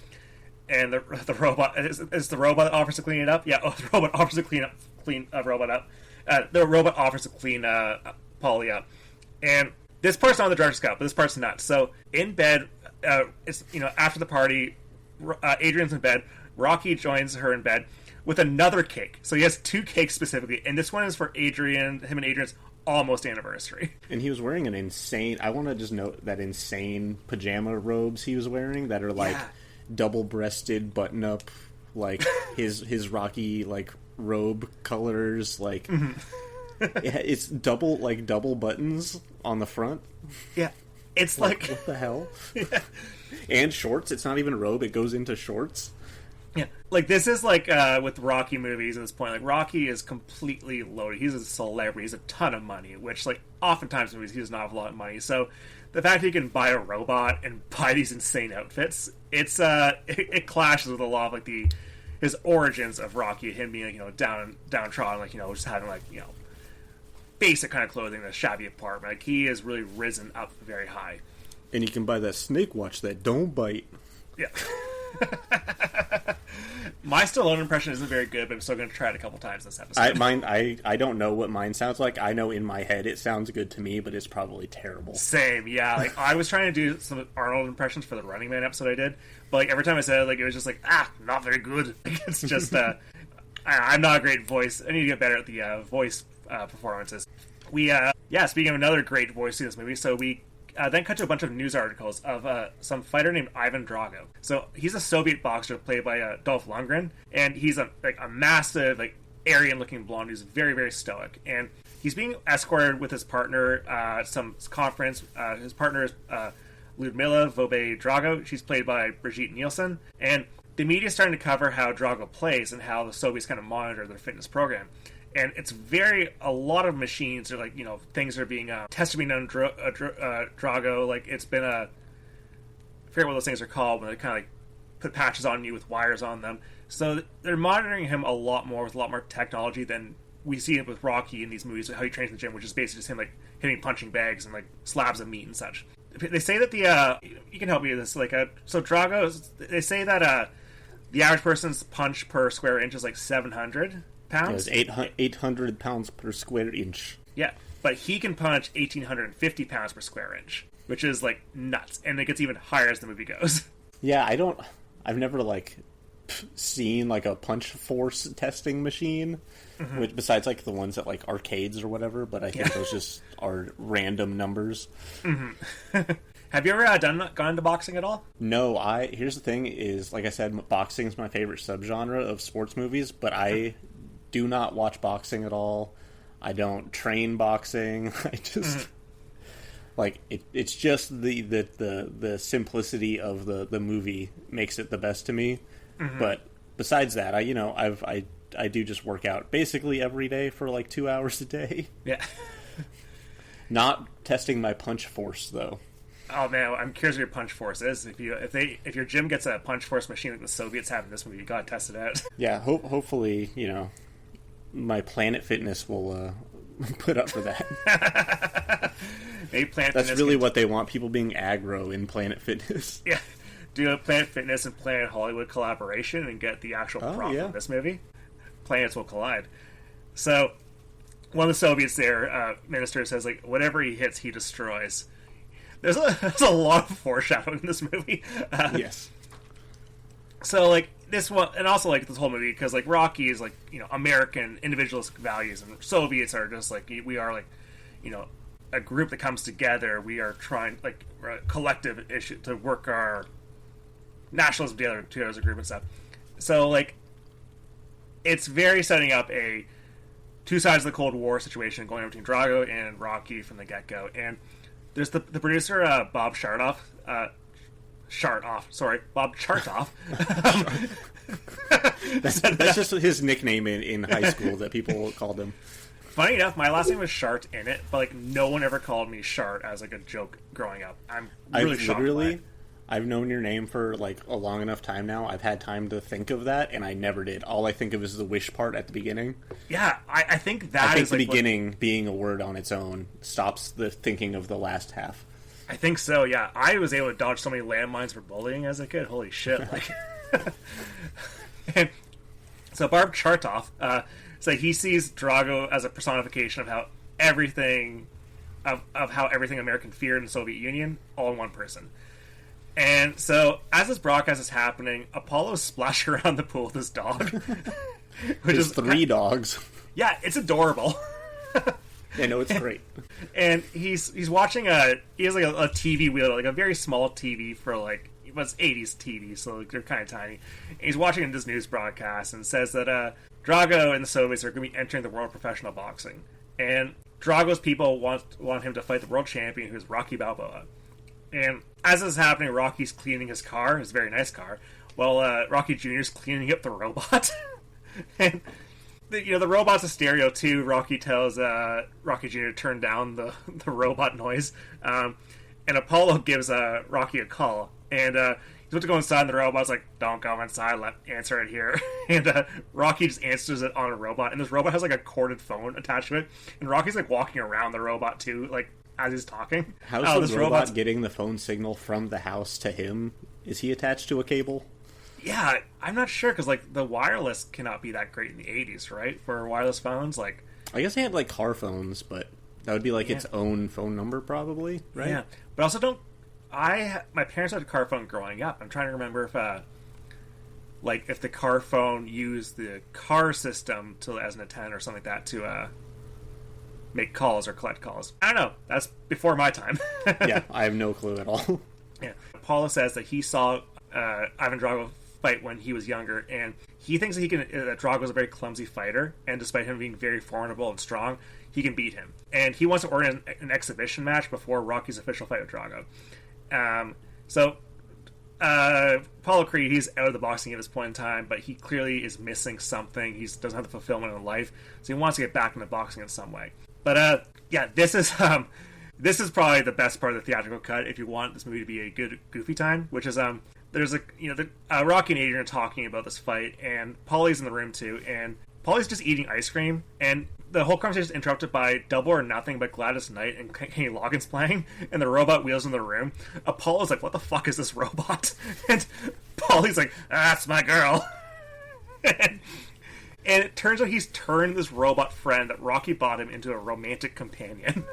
and the robot is the robot that offers to clean it up. Yeah, the robot offers to clean robot up. The robot offers to clean Paulie up, and this part's not on the director's cut, but this part's not. So in bed, it's after the party, Adrian's in bed. Rocky joins her in bed with another cake. So he has two cakes specifically, and this one is for him and Adrian's almost anniversary. And he was wearing an insane, I want to just note that insane pajama robes he was wearing that are like double-breasted button-up, like his Rocky, like, robe colors, like it's double buttons on the front. Yeah. It's like what the hell? Yeah. And shorts. It's not even a robe, it goes into shorts. Yeah, like, this is like with Rocky movies at this point. Like, Rocky is completely loaded. He's a celebrity. He's a ton of money, which, like, oftentimes in movies he does not have a lot of money. So the fact that he can buy a robot and buy these insane outfits, it clashes with a lot of, like, his origins of Rocky, him being, downtrodden, like, just having, like, basic kind of clothing in a shabby apartment. Like, he has really risen up very high. And you can buy that snake watch that don't bite. Yeah. My Stallone impression isn't very good, but I'm still going to try it a couple times this episode. I don't know what mine sounds like. I know in my head it sounds good to me, but it's probably terrible. Same, yeah. Like, I was trying to do some Arnold impressions for the Running Man episode I did, but like every time I said it, like it was just like, not very good. Like, it's just, I'm not a great voice. I need to get better at the voice performances. Speaking of another great voice in this movie, so we then cut to a bunch of news articles of some fighter named Ivan Drago. So he's a Soviet boxer played by Dolph Lundgren, and he's a massive, like, Aryan-looking blonde who's very, very stoic. And he's being escorted with his partner some conference. His partner is Ludmila Vobe Drago. She's played by Brigitte Nielsen. And the media is starting to cover how Drago plays and how the Soviets kind of monitor their fitness program. And it's a lot of machines are like, things are being tested being done on Drago. Like, it's been I forget what those things are called, when they kind of like put patches on you with wires on them. So they're monitoring him a lot more with a lot more technology than we see it with Rocky in these movies, how he trains in the gym, which is basically just him like hitting punching bags and like slabs of meat and such. They say that you can help me with this. Like, so Drago, they say that the average person's punch per square inch is like 700 pounds. Yeah, 800 pounds per square inch. Yeah, but he can punch 1,850 pounds per square inch, which is like nuts, and it gets even higher as the movie goes. Yeah, I've never like seen like a punch force testing machine, which besides like the ones at like arcades or whatever. But I think those just are random numbers. Have you ever gone into boxing at all? No, here's the thing is, like I said, boxing is my favorite subgenre of sports movies, but I do not watch boxing at all. I don't train boxing. I just like it's just the simplicity of the movie makes it the best to me. But besides that, I do just work out basically every day for like 2 hours a day. Yeah. Not testing my punch force though. Oh man, I'm curious what your punch force is. If your gym gets a punch force machine like the Soviets have in this movie, you gotta test it out. Yeah, hopefully, my Planet Fitness will put up for that. Maybe Planet That's Fitness really what they want, people being aggro in Planet Fitness. Yeah, do a Planet Fitness and Planet Hollywood collaboration and get the actual prop from this movie. Planets will collide. So, one of the Soviets there, minister, says, like, whatever he hits, he destroys. There's a lot of foreshadowing in this movie. Yes. So, like, this one, and also, like, this whole movie, because, like, Rocky is, like, American individualist values, and Soviets are just, like, we are, like, a group that comes together. We are trying, like, a collective issue to work our nationalism together as a group and stuff. So, like, it's very setting up a two sides of the Cold War situation going on between Drago and Rocky from the get-go. And there's the producer, Bob Chartoff. Bob Chartoff. That's just his nickname in high school that people called him. Funny enough, my last name was Shart in it, but like no one ever called me Shart as like a joke growing up. I'm really shocked by it. I've known your name for like a long enough time now. I've had time to think of that, and I never did. All I think of is the wish part at the beginning. Yeah, I think that I think is the like beginning being a word on its own stops the thinking of the last half. I think so, yeah. I was able to dodge so many landmines for bullying as a kid. Holy shit. Like, and so Barb Chartoff, so he sees Drago as a personification of how everything American feared in the Soviet Union, all in one person. And so, as this broadcast is happening, Apollo's splashing around the pool with his dog. Which is 3 dogs. Yeah, it's adorable. Yeah, no, it's great. And he's watching he has like a TV wheel, like a very small TV for like, it was 80s TV, so like, they're kind of tiny. And he's watching this news broadcast and says that Drago and the Soviets are going to be entering the world of professional boxing. And Drago's people want him to fight the world champion, who's Rocky Balboa. And as this is happening, Rocky's cleaning his car, his very nice car, while Rocky Jr.'s cleaning up the robot. And the robot's a stereo too. Rocky tells Rocky Jr. to turn down the robot noise. And Apollo gives Rocky a call. And he's about to go inside, and the robot's like, "Don't go inside, answer it here." And Rocky just answers it on a robot. And this robot has like a corded phone attached to it. And Rocky's like walking around the robot too, like, as he's talking. How's the robot getting the phone signal from the house to him? Is he attached to a cable? Yeah, I'm not sure, because, like, the wireless cannot be that great in the 80s, right? For wireless phones, like... I guess they had, like, car phones, but that would be, like, its own phone number, probably, right? Yeah, but also don't... My parents had a car phone growing up. I'm trying to remember if, like, if the car phone used the car system as an antenna or something like that to, make calls or collect calls. I don't know. That's before my time. Yeah, I have no clue at all. Yeah. Paula says that he saw Ivan Drago fight when he was younger, and he thinks that that Drago's a very clumsy fighter, and despite him being very formidable and strong, he can beat him. And he wants to organize an exhibition match before Rocky's official fight with Drago. Apollo Creed, he's out of the boxing at this point in time, but he clearly is missing something. He doesn't have the fulfillment in life, so he wants to get back into boxing in some way. But this is probably the best part of the theatrical cut if you want this movie to be a good goofy time, which is there's Rocky and Adrian are talking about this fight, and Paulie's in the room too, and Paulie's just eating ice cream, and the whole conversation is interrupted by Double or Nothing by Gladys Knight and Kenny Loggins playing, and the robot wheels in the room. Apollo's like, what the fuck is this robot? And Paulie's like, that's my girl. And it turns out he's turned this robot friend that Rocky bought him into a romantic companion.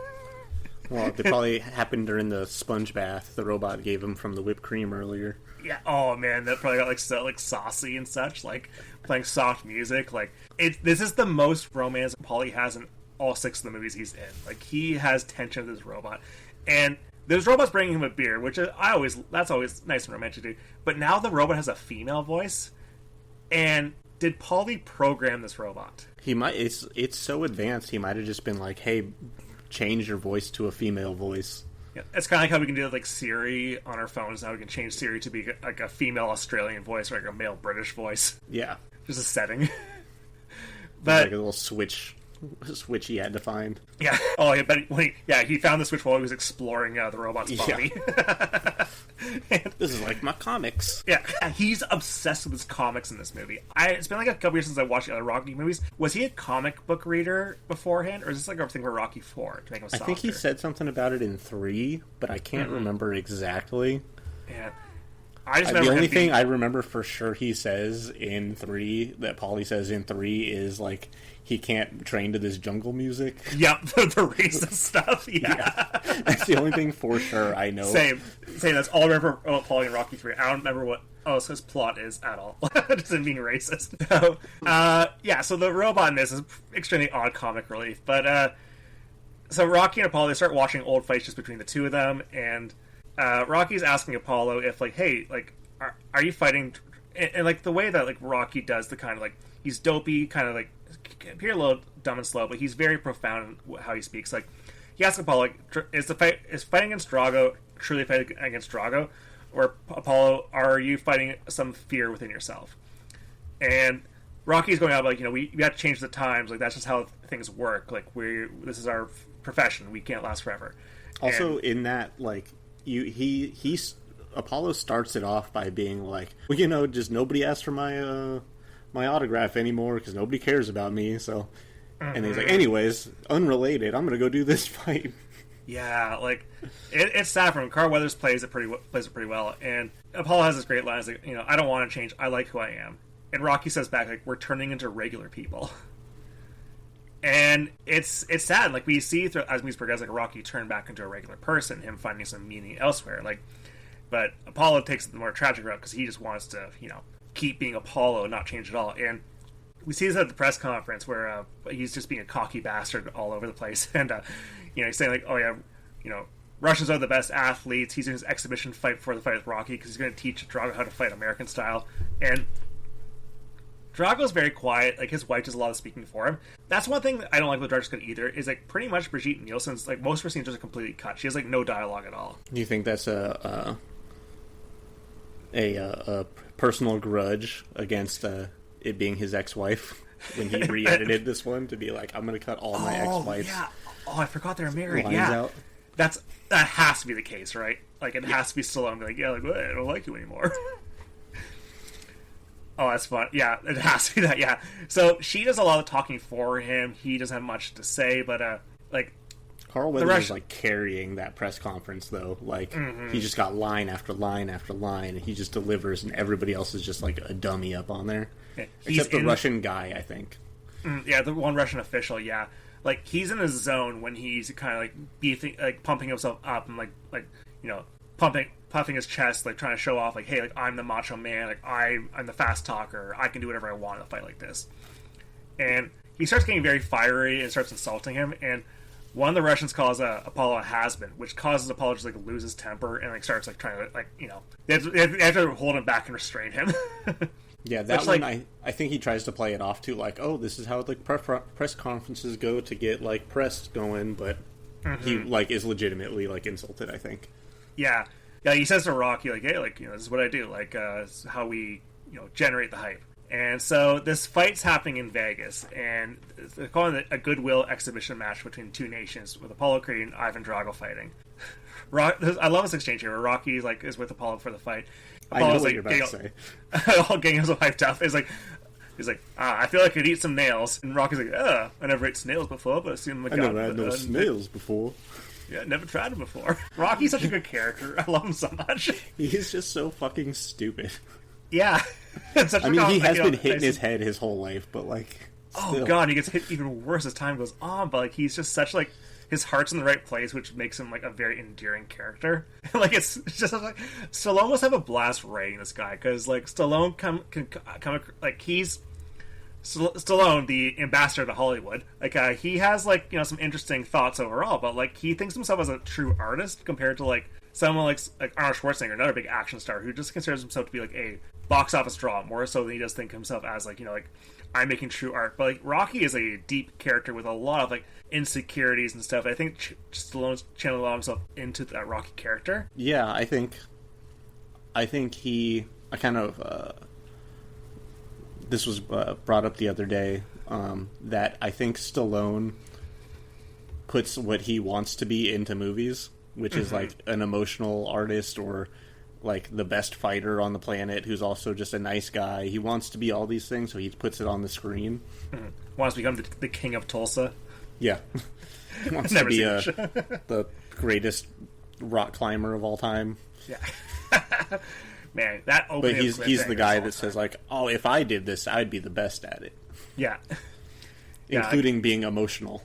Well, they probably happened during the sponge bath the robot gave him from the whipped cream earlier. Yeah. Oh man, that probably got like saucy and such, like playing soft music. Like this is the most romance Paulie has in all 6 of the movies he's in. Like he has tension with this robot, and this robot's bringing him a beer, which that's always nice and romantic to do. But now the robot has a female voice, and did Paulie program this robot? He might. It's so advanced. He might have just been like, hey, change your voice to a female voice. Yeah, it's kind of like how we can do like Siri on our phones now. We can change Siri to be like a female Australian voice or like a male British voice. Yeah, just a setting. But like a little switch he had to find. Yeah. Oh, yeah. But he found the switch while he was exploring the robot's body. Yeah. This is like my comics. Yeah, he's obsessed with his comics in this movie. It's been like a couple years since I watched the other Rocky movies. Was he a comic book reader beforehand, or is this like a thing for Rocky 4 to make him softer? I think he said something about it in 3, but I can't remember exactly. Yeah. The only thing I remember for sure he says in 3, that Paulie says in 3, is like he can't train to this jungle music. Yep, the racist stuff. Yeah. That's the only thing for sure I know. Same. That's all I remember about Paulie and Rocky 3. I don't remember what his plot is at all. It doesn't mean racist. So the robot in this is extremely odd comic relief. But so Rocky and Apollo, they start watching old fights just between the two of them, and Rocky's asking Apollo if, like, hey, like, are you fighting? And like the way that like Rocky does the kind of like he's dopey, kind of like appear a little dumb and slow, but he's very profound in how he speaks. Like he asks Apollo, like, is fighting against Drago truly fighting against Drago, or Apollo, are you fighting some fear within yourself? And Rocky's going out like, we have to change the times. Like that's just how things work. Like this is our profession. We can't last forever. Also, in that, like, Apollo starts it off by being like, well, just nobody asked for my autograph anymore because nobody cares about me. So, and he's like, anyways, unrelated, I'm gonna go do this fight. Yeah, like it's sad for him. Carl Weathers plays it pretty well, and Apollo has this great line. It's like, I don't want to change. I like who I am. And Rocky says back, like, we're turning into regular people. And it's sad. Like we see as movies progress, like Rocky turn back into a regular person, him finding some meaning elsewhere. Like, but Apollo takes the more tragic route because he just wants to, keep being Apollo and not change at all. And we see this at the press conference where he's just being a cocky bastard all over the place, and he's saying like, oh yeah, Russians are the best athletes. He's in his exhibition fight before the fight with Rocky because he's going to teach Drago how to fight American style. And Drago's very quiet. Like his wife does a lot of speaking for him. That's one thing that I don't like with Drago's Cut either. Is like pretty much Brigitte Nielsen's, like most of her scenes are completely cut. She has like no dialogue at all. Do you think that's a personal grudge against it being his ex-wife when he re-edited this one to be like, I'm going to cut all my ex-wives? Yeah. Oh, I forgot they're married. Lines yeah. Out. That has to be the case, right? Like it has to be Stallone. Like, yeah, like I don't like you anymore. Oh, that's fun. Yeah, it has to be that, yeah. So she does a lot of talking for him. He doesn't have much to say, but, like... Carl Weathers is like carrying that press conference, though. Like, he just got line after line after line, and he just delivers, and everybody else is just like a dummy up on there. Yeah, except the Russian guy, I think. Yeah, the one Russian official, yeah. Like, he's in his zone when he's kind of like beefing, like pumping himself up and like you know, puffing his chest, like trying to show off, like, hey, like, I'm the macho man, like I'm the fast talker, I can do whatever I want in a fight like this. And he starts getting very fiery and starts insulting him, and one of the Russians calls Apollo a has-been, which causes Apollo to like lose his temper and like starts like trying to like, you know, they have to hold him back and restrain him. Yeah, that one, like, I think he tries to play it off too, like, oh, this is how like press conferences go to get like press going, but he like is legitimately like insulted, I think. Yeah, he says to Rocky, like, hey, like, you know, this is what I do, like, this is how we, you know, generate the hype. And so this fight's happening in Vegas, and they're calling it a goodwill exhibition match between two nations, with Apollo Creed and Ivan Drago fighting. I love this exchange here, where Rocky is with Apollo for the fight. Apollo's I know what you're about to say. All getting himself hyped up. He's like, I feel like I could eat some nails. And Rocky's like, I never ate snails before, but I seen them. I never had no snails before. Yeah, never tried them before. Rocky's such a good character. I love him so much. He's just so fucking stupid. Yeah. I mean, he has been hitting his head his whole life, but like, still. Oh god, he gets hit even worse as time goes on. But like, he's just such like, his heart's in the right place, which makes him like a very endearing character. Like, it's just like Stallone must have a blast writing this guy, because like Stallone can come like, he's Stallone, the ambassador to Hollywood. Like, he has like, you know, some interesting thoughts overall, but like, he thinks himself as a true artist compared to like someone like Arnold Schwarzenegger, another big action star, who just considers himself to be like a box office draw more so than he does think himself as like, you know, like, I'm making true art. But like, Rocky is a deep character with a lot of like insecurities and stuff. I think Stallone's channeled himself into that Rocky character. Yeah, I think I kind of this was brought up the other day, that I think Stallone puts what he wants to be into movies, which is like an emotional artist, or like the best fighter on the planet who's also just a nice guy. He wants to be all these things, so he puts it on the screen. Wants to become the king of Tulsa. Yeah. He wants to be the greatest rock climber of all time. Yeah. Man, that opening. But he's the guy that says like, oh, if I did this, I'd be the best at it. Yeah. Including being emotional.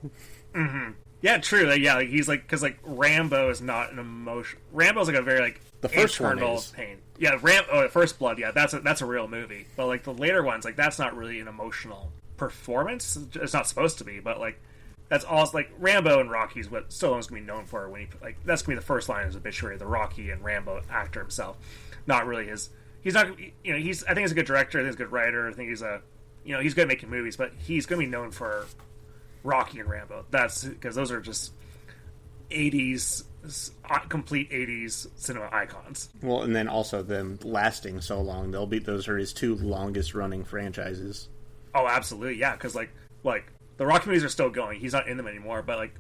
Yeah, true. Like, yeah, like, he's like, because like Rambo is not an emotion. Rambo's like a very like the first one is pain. Yeah, First Blood. Yeah, that's a real movie. But like the later ones, like that's not really an emotional performance. It's not supposed to be. But like that's all. Like Rambo and Rocky is what Stallone's gonna be known for. When he like, that's gonna be the first line of his obituary. The Rocky and Rambo actor himself. Not really his. He's not. You know, I think he's a good director. I think he's a good writer. I think he's he's good at making movies. But he's gonna be known for Rocky and Rambo. That's because those are just 80s, complete 80s cinema icons. Well, and then also them lasting so long. Those are his two longest running franchises. Oh, absolutely, yeah. Because like the Rocky movies are still going. He's not in them anymore. But like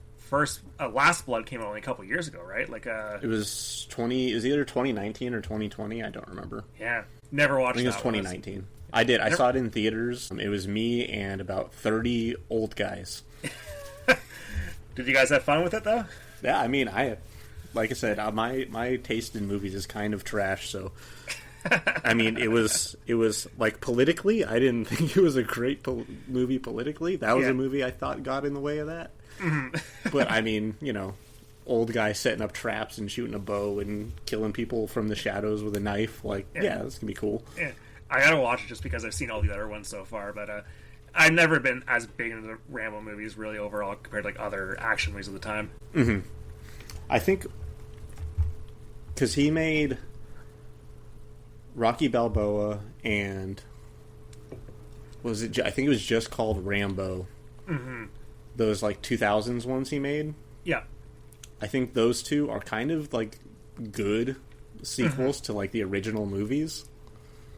Last Blood came out only a couple years ago, right? Like it was either 2019 or 2020. I don't remember. Yeah, never watched. I think it was 2019. I did. I saw it in theaters. It was me and about 30 old guys. Did you guys have fun with it though? Yeah, I mean, like I said, my taste in movies is kind of trash. So, I mean, it was like politically, I didn't think it was a great movie politically. That was a movie I thought got in the way of that. But I mean, you know, old guy setting up traps and shooting a bow and killing people from the shadows with a knife. Like, yeah, this can be cool. Yeah. I gotta watch it just because I've seen all the other ones so far, but I've never been as big into the Rambo movies really overall compared to like other action movies of the time. I think because he made Rocky Balboa and I think it was just called Rambo. Those like 2000s ones he made. Yeah, I think those two are kind of like good sequels to like the original movies.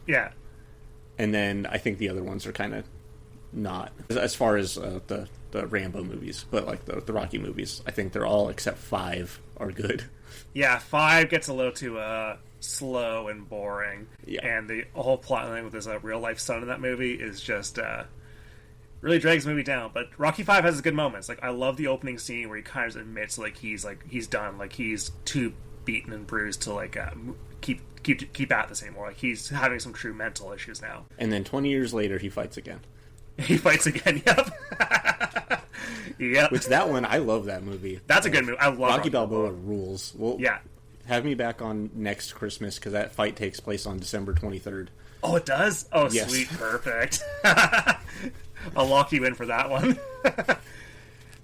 Yeah. And then I think the other ones are kind of not. As far as the Rambo movies, but like the Rocky movies, I think they're all except 5 are good. Yeah, 5 gets a little too slow and boring. Yeah. And the whole plot line with his real life son in that movie is just really drags the movie down. But Rocky 5 has its good moments. Like, I love the opening scene where he kind of admits he's done, like he's too beaten and bruised to keep at this anymore. Like, he's having some true mental issues now. And then 20 years later, he fights again. He fights again. Yep. Yep. Which, that one, I love that movie. That's a good movie. I love Rocky Balboa rules. Well, yeah. Have me back on next Christmas, because that fight takes place on December 23rd. Oh, it does? Oh, yes. Sweet. Perfect. I'll lock you in for that one.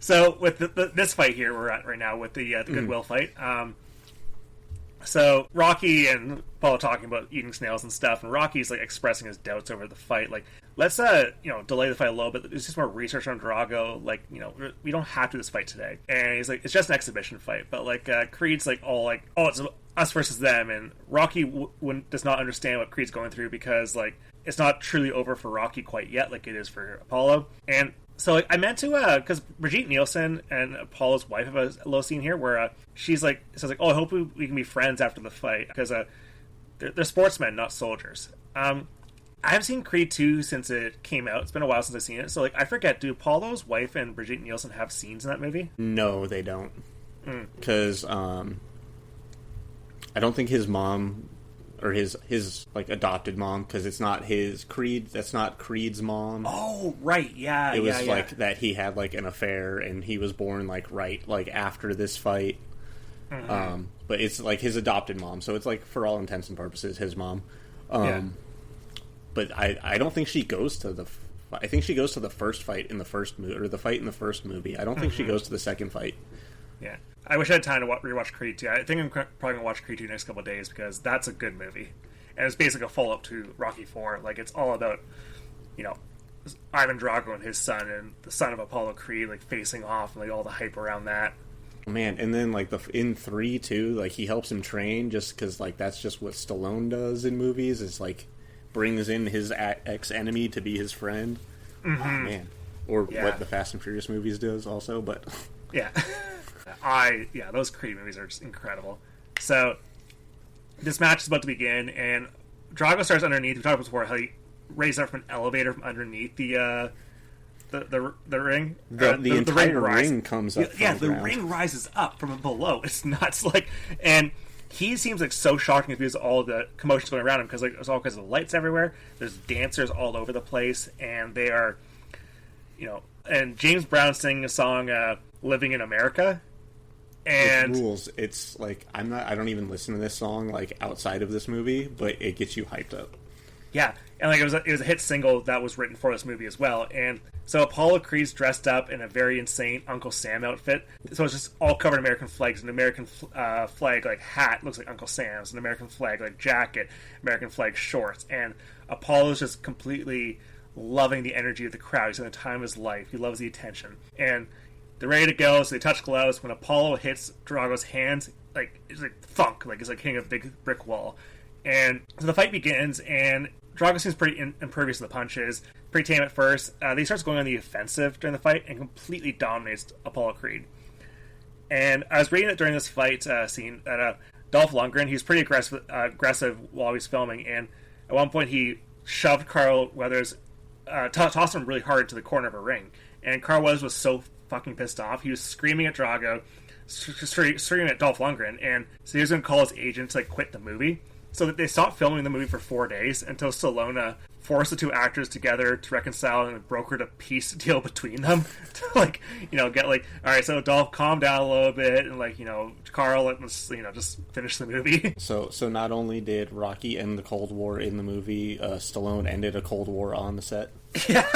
So, with this fight here we're at right now, with the Goodwill fight, so Rocky and Paul are talking about eating snails and stuff, and Rocky's like expressing his doubts over the fight. Like, let's delay the fight a little bit. There's just more research on Drago. Like, we don't have to do this fight today. And he's like, it's just an exhibition fight. But like Creed's like all like, oh, it's us versus them, and Rocky does not understand what Creed's going through, because like it's not truly over for Rocky quite yet, like it is for Apollo. And so I meant to, because Brigitte Nielsen and Apollo's wife have a little scene here where she's like, says like, oh, I hope we can be friends after the fight, because they're sportsmen, not soldiers. I haven't seen Creed 2 since it came out. It's been a while since I've seen it. So like, I forget, do Apollo's wife and Brigitte Nielsen have scenes in that movie? No, they don't. Because I don't think his mom, or his like adopted mom, because it's not his Creed. That's not Creed's mom. Oh, right, yeah. It was like that he had like an affair, and he was born like after this fight. Mm-hmm. But it's like his adopted mom, so it's like for all intents and purposes his mom. But I don't think she goes to the. I think she goes to the first fight in the first movie, or the fight in the first movie. I don't think she goes to the second fight. Yeah. I wish I had time to rewatch Creed 2. I think I'm probably going to watch Creed 2 next couple of days, because that's a good movie. And it's basically a follow-up to Rocky 4. Like, it's all about, Ivan Drago and his son, and the son of Apollo Creed, like, facing off, and, like, all the hype around that. Man, and then, like, in 3, too, like, he helps him train, just because, like, that's just what Stallone does in movies, is, like, brings in his ex-enemy to be his friend. Mm-hmm. Oh, man. Or what the Fast and Furious movies does, also, but... Yeah. Those Creed movies are just incredible. So, this match is about to begin, and Drago starts underneath. We talked about before how he raised up from an elevator from underneath the ring. The entire ring comes up. Yeah, the ring rises up from below. It's nuts. Like, and he seems like so shocked and confused at all the commotions going around him, because like it's all because of the lights everywhere. There's dancers all over the place, and they are, and James Brown singing a song, "Living in America." And it rules. It's like I don't even listen to this song like outside of this movie, but it gets you hyped up. Yeah, and like it was a hit single that was written for this movie as well. And so Apollo Creed's dressed up in a very insane Uncle Sam outfit. So it's just all covered in American flags. An American flag like hat looks like Uncle Sam's. An American flag like jacket. American flag shorts. And Apollo's just completely loving the energy of the crowd. He's having the time of his life. He loves the attention. And they're ready to go, so they touch gloves. When Apollo hits Drago's hands, like it's like thunk, like it's like hitting a big brick wall. And so the fight begins, and Drago seems pretty impervious to the punches, pretty tame at first. He starts going on the offensive during the fight and completely dominates Apollo Creed. And I was reading it during this fight scene that Dolph Lundgren, he was pretty aggressive while he was filming, and at one point he shoved Carl Weathers, tossed him really hard to the corner of a ring. And Carl Weathers was so fucking pissed off. He was screaming at Drago, screaming at Dolph Lundgren, and so he was going to call his agent to like quit the movie. So that they stopped filming the movie for 4 days until Stallone forced the two actors together to reconcile and brokered a peace deal between them to get like, all right, so Dolph, calm down a little bit, and Carl, let's just finish the movie. So not only did Rocky end the Cold War in the movie, Stallone ended a Cold War on the set. Yeah.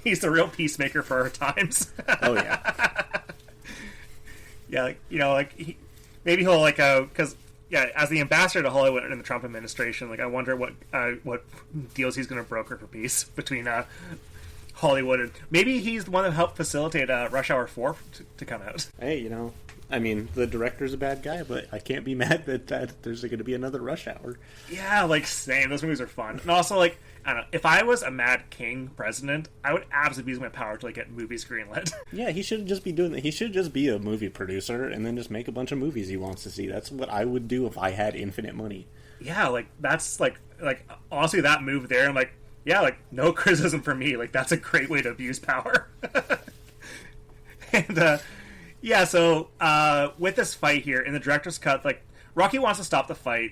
He's the real peacemaker for our times. Oh yeah. Yeah, maybe he'll because as the ambassador to Hollywood in the Trump administration, I wonder what deals he's going to broker for peace between Hollywood and maybe he's the one that helped facilitate Rush Hour 4 to come out. Hey, I mean, the director's a bad guy, but I can't be mad that there's going to be another Rush Hour. Yeah, same. Those movies are fun, and also I don't know. If I was a Mad King president, I would absolutely use my power to get movies greenlit. Yeah, he shouldn't just be doing that. He should just be a movie producer and then just make a bunch of movies he wants to see. That's what I would do if I had infinite money. Yeah, that's honestly that move there. I'm yeah, like, no criticism for me. Like, that's a great way to abuse power. And, yeah, so, with this fight here, in the director's cut, like, Rocky wants to stop the fight,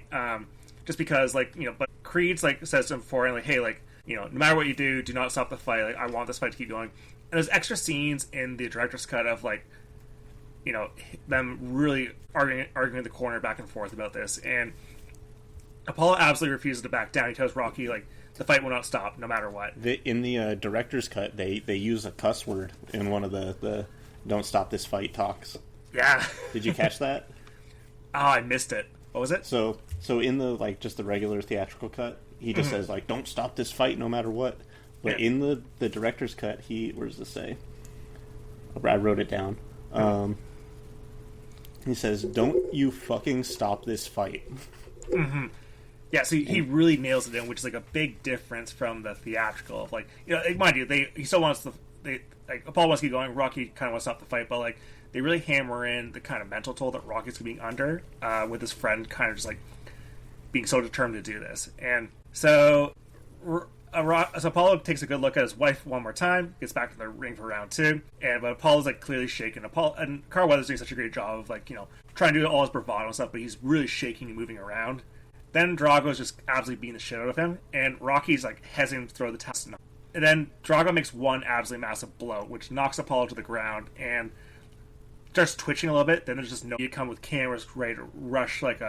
just because, like, you know, but Creed's, like, says to him before, like, hey, like, you know, no matter what you do not stop the fight. Like, I want this fight to keep going. And there's extra scenes in the director's cut of, like, you know, them really arguing in the corner back and forth about this. And Apollo absolutely refuses to back down. He tells Rocky, like, the fight will not stop, no matter what. In the director's cut, they use a cuss word in one of the "Don't Stop This Fight" talks. Yeah. Did you catch that? Oh, I missed it. What was it? So in the, like, just the regular theatrical cut, he just says, like, "Don't stop this fight, no matter what." But in the director's cut, where does this say? I wrote it down. He says, "Don't you fucking stop this fight." Mm-hmm. Yeah, so he really nails it in, which is, like, a big difference from the theatrical. Like, you know, mind you, he still wants like, Apollo wants to keep going, Rocky kind of wants to stop the fight, but, like, they really hammer in the kind of mental toll that Rocky's being under, with his friend kind of just, like, being so determined to do this. And so Apollo takes a good look at his wife one more time, gets back to the ring for round 2, but Apollo's, like, clearly shaken. And Carl Weathers doing such a great job of, like, you know, trying to do all his bravado and stuff, but he's really shaking and moving around. Then Drago's just absolutely beating the shit out of him, and Rocky's, like, hesitating to throw the towel. And then Drago makes one absolutely massive blow, which knocks Apollo to the ground, and starts twitching a little bit. Then there's just no, you come with cameras ready to rush, like,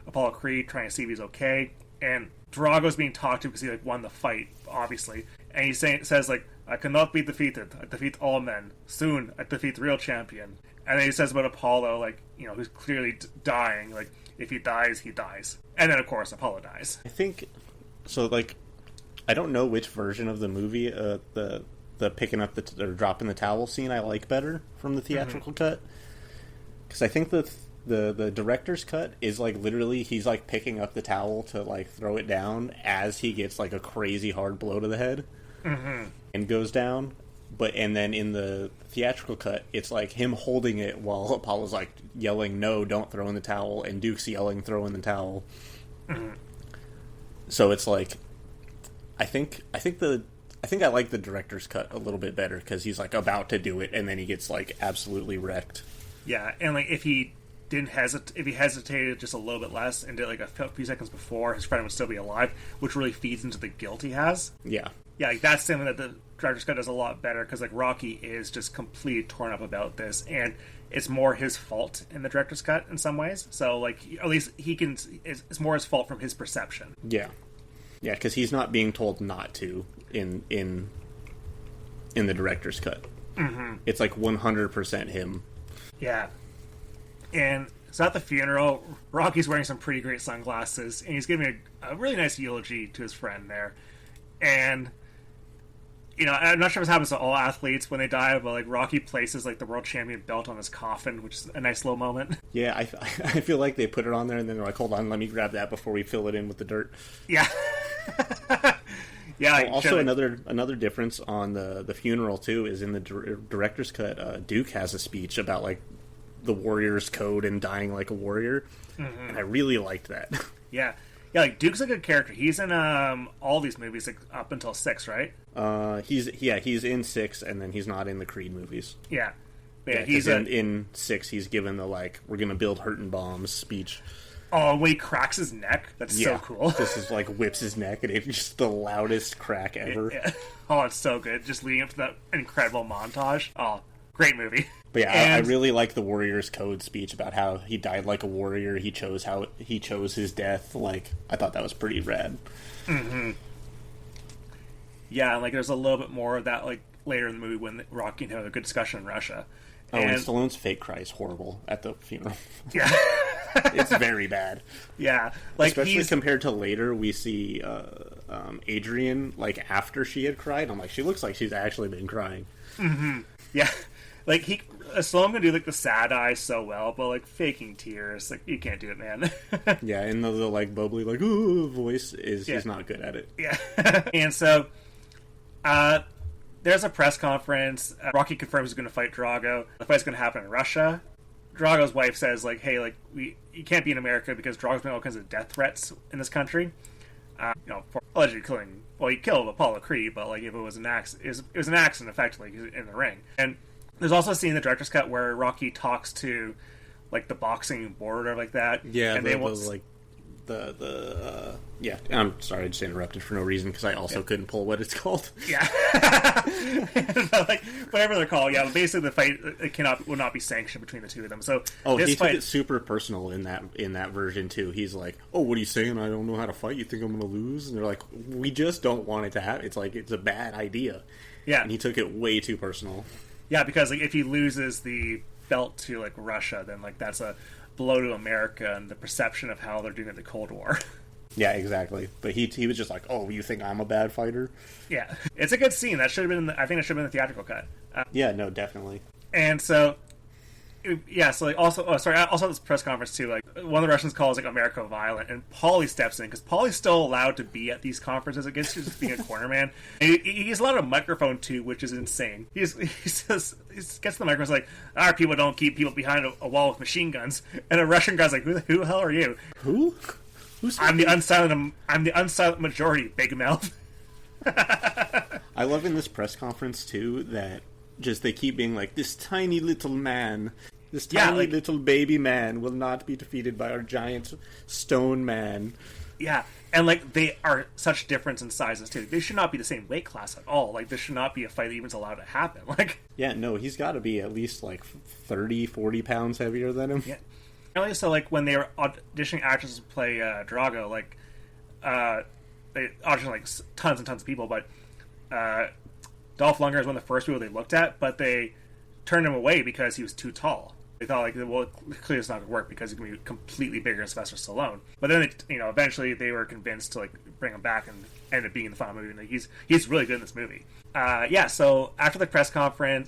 Apollo Creed, trying to see if he's okay. And Drago's being talked to because he, like, won the fight, obviously. And he says, like, "I cannot be defeated. I defeat all men. Soon, I defeat the real champion." And then he says about Apollo, like, you know, who's clearly dying, like, if he dies, he dies. And then, of course, Apollo dies. I think, so, like, I don't know which version of the movie, the picking up or dropping the towel scene I like better from the theatrical cut. Because I think the director's cut is, like, literally he's, like, picking up the towel to, like, throw it down as he gets, like, a crazy hard blow to the head and goes down. And then in the theatrical cut, it's like him holding it while Apollo's, like, yelling, "No, don't throw in the towel," and Duke's yelling, "Throw in the towel." So it's like, I think I like the director's cut a little bit better because he's, like, about to do it and then he gets, like, absolutely wrecked. Yeah, and, like, if he hesitated just a little bit less and did, like, a few seconds before, his friend would still be alive, which really feeds into the guilt he has. Yeah, like, that's something that the director's cut does a lot better, because, like, Rocky is just completely torn up about this, and it's more his fault in the director's cut in some ways. So, like, at least it's more his fault from his perception. Yeah, because he's not being told not to in the director's cut. It's, like, 100% him. Yeah. And so at the funeral, Rocky's wearing some pretty great sunglasses, and he's giving a really nice eulogy to his friend there. And, you know, I'm not sure if this happens to all athletes when they die, but, like, Rocky places, like, the world champion belt on his coffin, which is a nice little moment. Yeah, I feel like they put it on there and then they're like, "Hold on, let me grab that before we fill it in with the dirt." Yeah. Yeah. Well, also, another difference on the funeral too is in the director's cut. Duke has a speech about, like, the warrior's code and dying like a warrior, and I really liked that. Yeah, like, Duke's a good character. He's in all these movies, like, up until 6, right? He's in 6, and then he's not in the Creed movies. Yeah, he's in 6. He's given the, like, "We're gonna build hurtin' bombs" speech. Oh, when he cracks his neck, that's so cool. This is, like, whips his neck, and it's just the loudest crack ever. Yeah. Oh, it's so good. Just leading up to that incredible montage. Oh, great movie. But yeah, I really like the Warrior's Code speech about how he died like a warrior. He chose his death. Like, I thought that was pretty rad. Yeah, and, like, there's a little bit more of that, like, later in the movie when Rocky had a good discussion in Russia. And Stallone's fake cry is horrible at the funeral. Yeah. It's very bad. Yeah. Like, especially compared to later, we see Adrian, like, after she had cried. I'm like, she looks like she's actually been crying. Yeah. Like, Stallone can do, like, the sad eyes so well, but, like, faking tears, like, you can't do it, man. Yeah, and the like, bubbly, like, ooh, voice he's not good at it. Yeah. And so, there's a press conference. Rocky confirms he's going to fight Drago. The fight's going to happen in Russia. Drago's wife says, like, "Hey, like, you can't be in America because Drago's been all kinds of death threats in this country. You know, allegedly killing. Well, he killed Apollo Creed, but like if it was an accident, it was an accident effectively in the ring. And there's also a scene in the director's cut where Rocky talks to like the boxing board or whatever like that. Yeah, and yeah. I'm sorry, I just interrupted for no reason because I also couldn't pull what it's called. Yeah, like whatever they're called. Yeah, basically the fight will not be sanctioned between the two of them. So he took it super personal in that version too. He's like, "Oh, what are you saying? I don't know how to fight. You think I'm going to lose?" And they're like, "We just don't want it to happen. It's like it's a bad idea." Yeah, and he took it way too personal. Yeah, because like if he loses the belt to like Russia, then like that's a blow to America and the perception of how they're doing it in the Cold War. Yeah, exactly. But he was just like, "Oh, you think I'm a bad fighter?" Yeah, it's a good scene. That should have been. I think it should have been the theatrical cut. Yeah, no, definitely. And so, yeah. So like also, also at this press conference too. Like one of the Russians calls like America violent, and Paulie steps in because Paulie's still allowed to be at these conferences against just being a corner man. And he's allowed a microphone too, which is insane. He says he gets the microphone, like, "Our people don't keep people behind a wall with machine guns." And a Russian guy's like, "Who the hell are you?" Who? I'm the unsilent majority, big mouth. I love in this press conference too that just they keep being like, "This tiny little man, this tiny little baby man will not be defeated by our giant stone man." Yeah, and like they are such difference in sizes too. They should not be the same weight class at all. Like this should not be a fight that even's allowed to happen. Like, yeah, no, he's got to be at least like 30-40 pounds heavier than him. Yeah. So, like, when they were auditioning actors to play Drago, like, they auditioned, like, tons and tons of people, but Dolph Lundgren is one of the first people they looked at, but they turned him away because he was too tall. They thought, like, well, clearly it's not going to work because he's going to be completely bigger than Sylvester Stallone. But then, eventually they were convinced to, like, bring him back and end up being in the final movie, and he's really good in this movie. So after the press conference,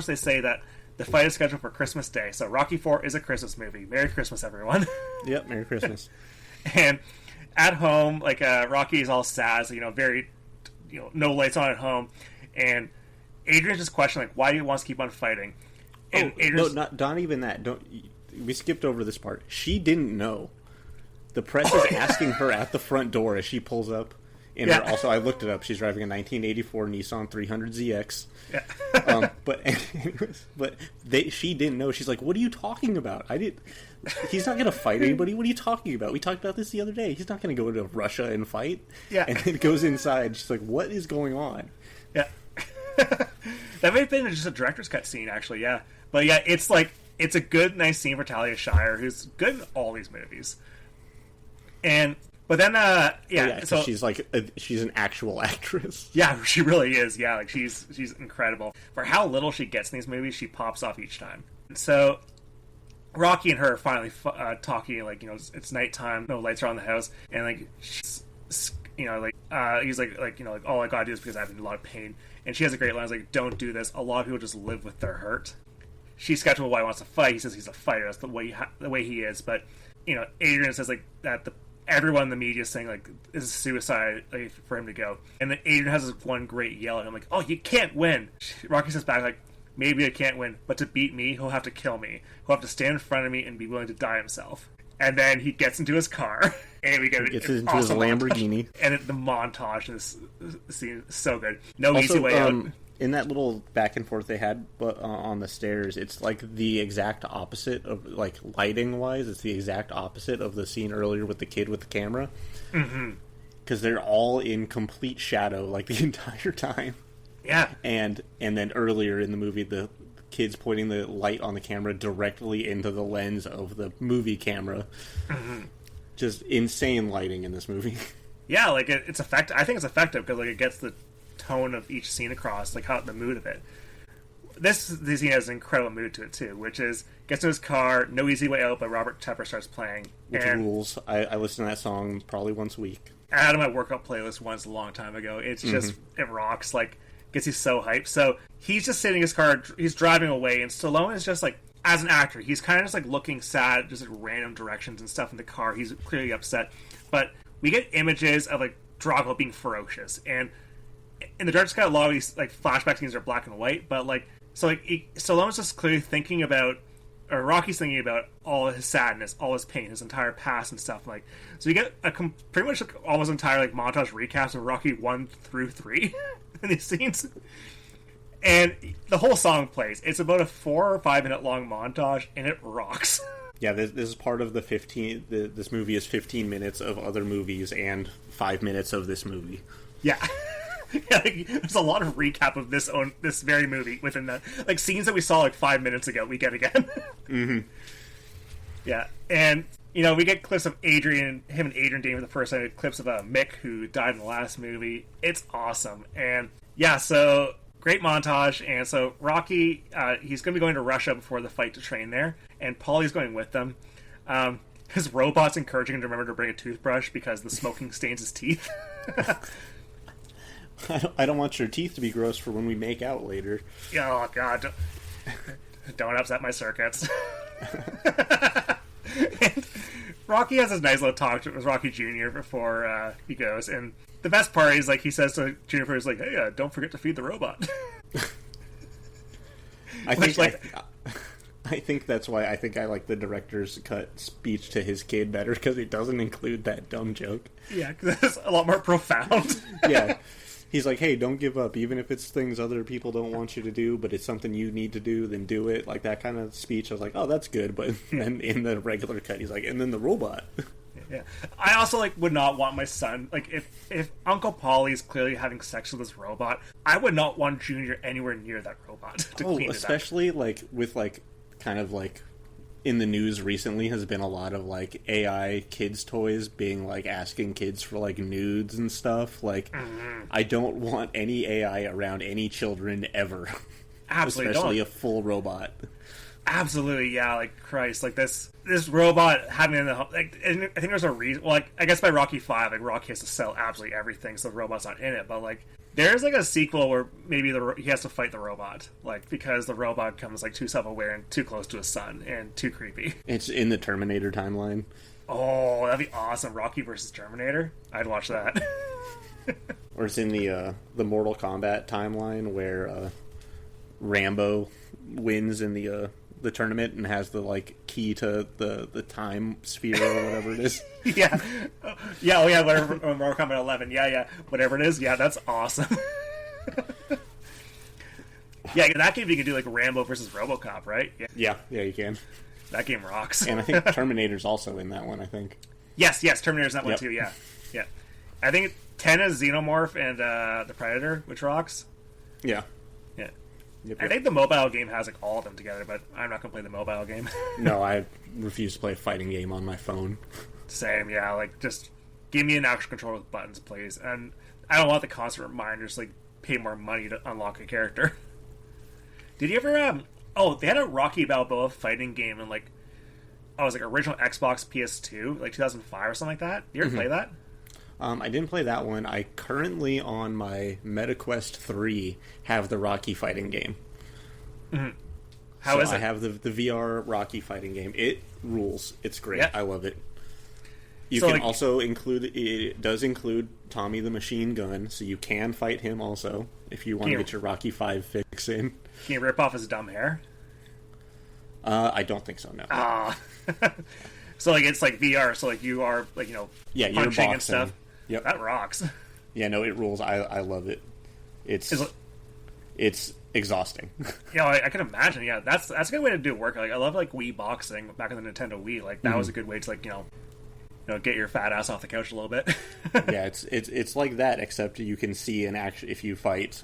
they say that the fight is scheduled for Christmas Day, so Rocky IV is a Christmas movie. Merry Christmas, everyone. Yep, Merry Christmas. And at home, like, Rocky is all sad, so, very, no lights on at home. And Adrian's just questioning, like, why do he want to keep on fighting? And not even that. We skipped over this part. She didn't know. The press is asking her at the front door as she pulls up. Also, I looked it up. She's driving a 1984 Nissan 300ZX. Yeah. She didn't know. She's like, "What are you talking about? He's not going to fight anybody. What are you talking about? We talked about this the other day. He's not going to go to Russia and fight." Yeah. And then goes inside. She's like, "What is going on?" Yeah. That may have been just a director's cut scene, actually. Yeah. But yeah, it's a good, nice scene for Talia Shire, who's good in all these movies. But then, so she's an actual actress. Yeah, she really is. Yeah, like she's incredible for how little she gets in these movies. She pops off each time. So Rocky and her are finally talking. Like, it's nighttime, no lights are on the house, and like she's, he's like all I gotta do is because I'm in a lot of pain. And she has a great line, like, "Don't do this. A lot of people just live with their hurt." She's skeptical why he wants to fight. He says he's a fighter. That's the way he is. But Adrian says like that everyone in the media is saying like this is suicide for him to go. And then Adrian has this one great yell at him like, "Oh, you can't win." Rocky says back like, "Maybe I can't win, but to beat me, he'll have to kill me. He'll have to stand in front of me and be willing to die himself." And then he gets into his car, and we get into his Lamborghini. And the montage in this scene is so good. Easy way out. In that little back and forth they had on the stairs, it's like the exact opposite of, like, lighting wise, it's the exact opposite of the scene earlier with the kid with the camera. Mm-hmm. Because they're all in complete shadow, like, the entire time. Yeah. And then earlier in the movie, the kid's pointing the light on the camera directly into the lens of the movie camera. Mm-hmm. Just insane lighting in this movie. Yeah, like, it's effective. I think it's effective because, like, it gets the tone of each scene across, like how the mood of it. This scene has an incredible mood to it too, which is gets to his car, No Easy Way Out by Robert Tepper starts playing, which rules. I listen to that song probably once a week. I had it on my workout playlist once a long time ago. It's just it rocks, like gets you so hyped. So he's just sitting in his car, he's driving away, and Stallone is just like, as an actor, he's kind of just like looking sad, just like random directions and stuff in the car. He's clearly upset, but we get images of like Drago being ferocious. And in the director's cut, a lot of these like flashback scenes are black and white, but like so like Stallone's just clearly thinking about or Rocky's thinking about all his sadness, all his pain, his entire past and stuff. Like, so you get a pretty much like almost entire like montage recaps of Rocky 1 through 3 in these scenes. And the whole song plays. It's about a 4 or 5 minute long montage, and it rocks. Yeah, this is part of the 15. This movie is 15 minutes of other movies and 5 minutes of this movie. Yeah. Yeah, like, there's a lot of recap of this very movie within the like scenes that we saw like 5 minutes ago. We get again. Mm-hmm. Yeah, and you know we get clips of him and Adrian dating for the first time. Clips of Mick, who died in the last movie. It's awesome, and yeah, so great montage. And so Rocky, he's going to be going to Russia before the fight to train there, and Paulie's going with them. His robot's encouraging him to remember to bring a toothbrush because the smoking stains his teeth. I don't want your teeth to be gross for when we make out later. Oh, God. Don't upset my circuits. And Rocky has this nice little talk with Rocky Jr. before he goes. And the best part is, like, he says to Jr. He's like, hey, don't forget to feed the robot. I think that's why I think I like the director's cut speech to his kid better, because it doesn't include that dumb joke. Yeah, because it's a lot more profound. Yeah. He's like, hey, don't give up. Even if it's things other people don't want you to do, but it's something you need to do, then do it. Like, that kind of speech. I was like, oh, that's good. But then in the regular cut, he's like, and then the robot. Yeah. I also, like, would not want my son... Like, if Uncle Paulie's clearly having sex with this robot, I would not want Junior anywhere near that robot to clean it up. Especially, like, with, like, kind of, like... in the news recently has been a lot of like AI kids toys being like asking kids for like nudes and stuff. Like, I don't want any AI around any children ever. Absolutely, especially don't. A full robot. Absolutely, yeah. Like, Christ, like this robot having in the like. I think there's a reason. Well, like, I guess by Rocky 5, like Rocky has to sell absolutely everything, so the robot's not in it. But like, there's like a sequel where maybe he has to fight the robot, like because the robot comes like too self-aware and too close to his son and too creepy. It's in the Terminator timeline. Oh, that'd be awesome! Rocky versus Terminator. I'd watch that. Or it's in the Mortal Kombat timeline where Rambo wins in the tournament and has the like key to the time sphere or whatever it is. Yeah. Oh yeah, whatever. Mortal Kombat 11. Yeah, whatever it is. Yeah, that's awesome. Yeah, in that game you can do like Rambo versus RoboCop, right? Yeah, you can. That game rocks. And I think Terminator's also in that one, I think. Yes, Terminator's in that one too, yeah. I think 10 is Xenomorph and the Predator, which rocks. Yeah. Yep. I think the mobile game has like all of them together, but I'm not going to play the mobile game. No, I refuse to play a fighting game on my phone. Same, yeah. Like, just give me an action controller with buttons, please. And I don't want the constant reminders, like, pay more money to unlock a character. Did you ever, they had a Rocky Balboa fighting game in, like, it was like original Xbox PS2, like 2005 or something like that. You ever play that? I didn't play that one. I currently, on my MetaQuest 3, have the Rocky fighting game. Mm-hmm. How is it? I have the VR Rocky fighting game. It rules. It's great. Yeah. I love it. You can also include... It does include Tommy the Machine Gun, so you can fight him also, if you want to get your Rocky 5 fix in. Can you rip off his dumb hair? I don't think so, no. So, like, it's like VR, so, like, you are, like, you know, punching and stuff. Yep. That rocks. Yeah, no, it rules. I love it. It's exhausting. Yeah, I can imagine. Yeah, that's a good way to do work. Like, I love like Wii boxing back in the Nintendo Wii. Like that was a good way to like you know get your fat ass off the couch a little bit. Yeah, it's like that, except you can see an action. If you fight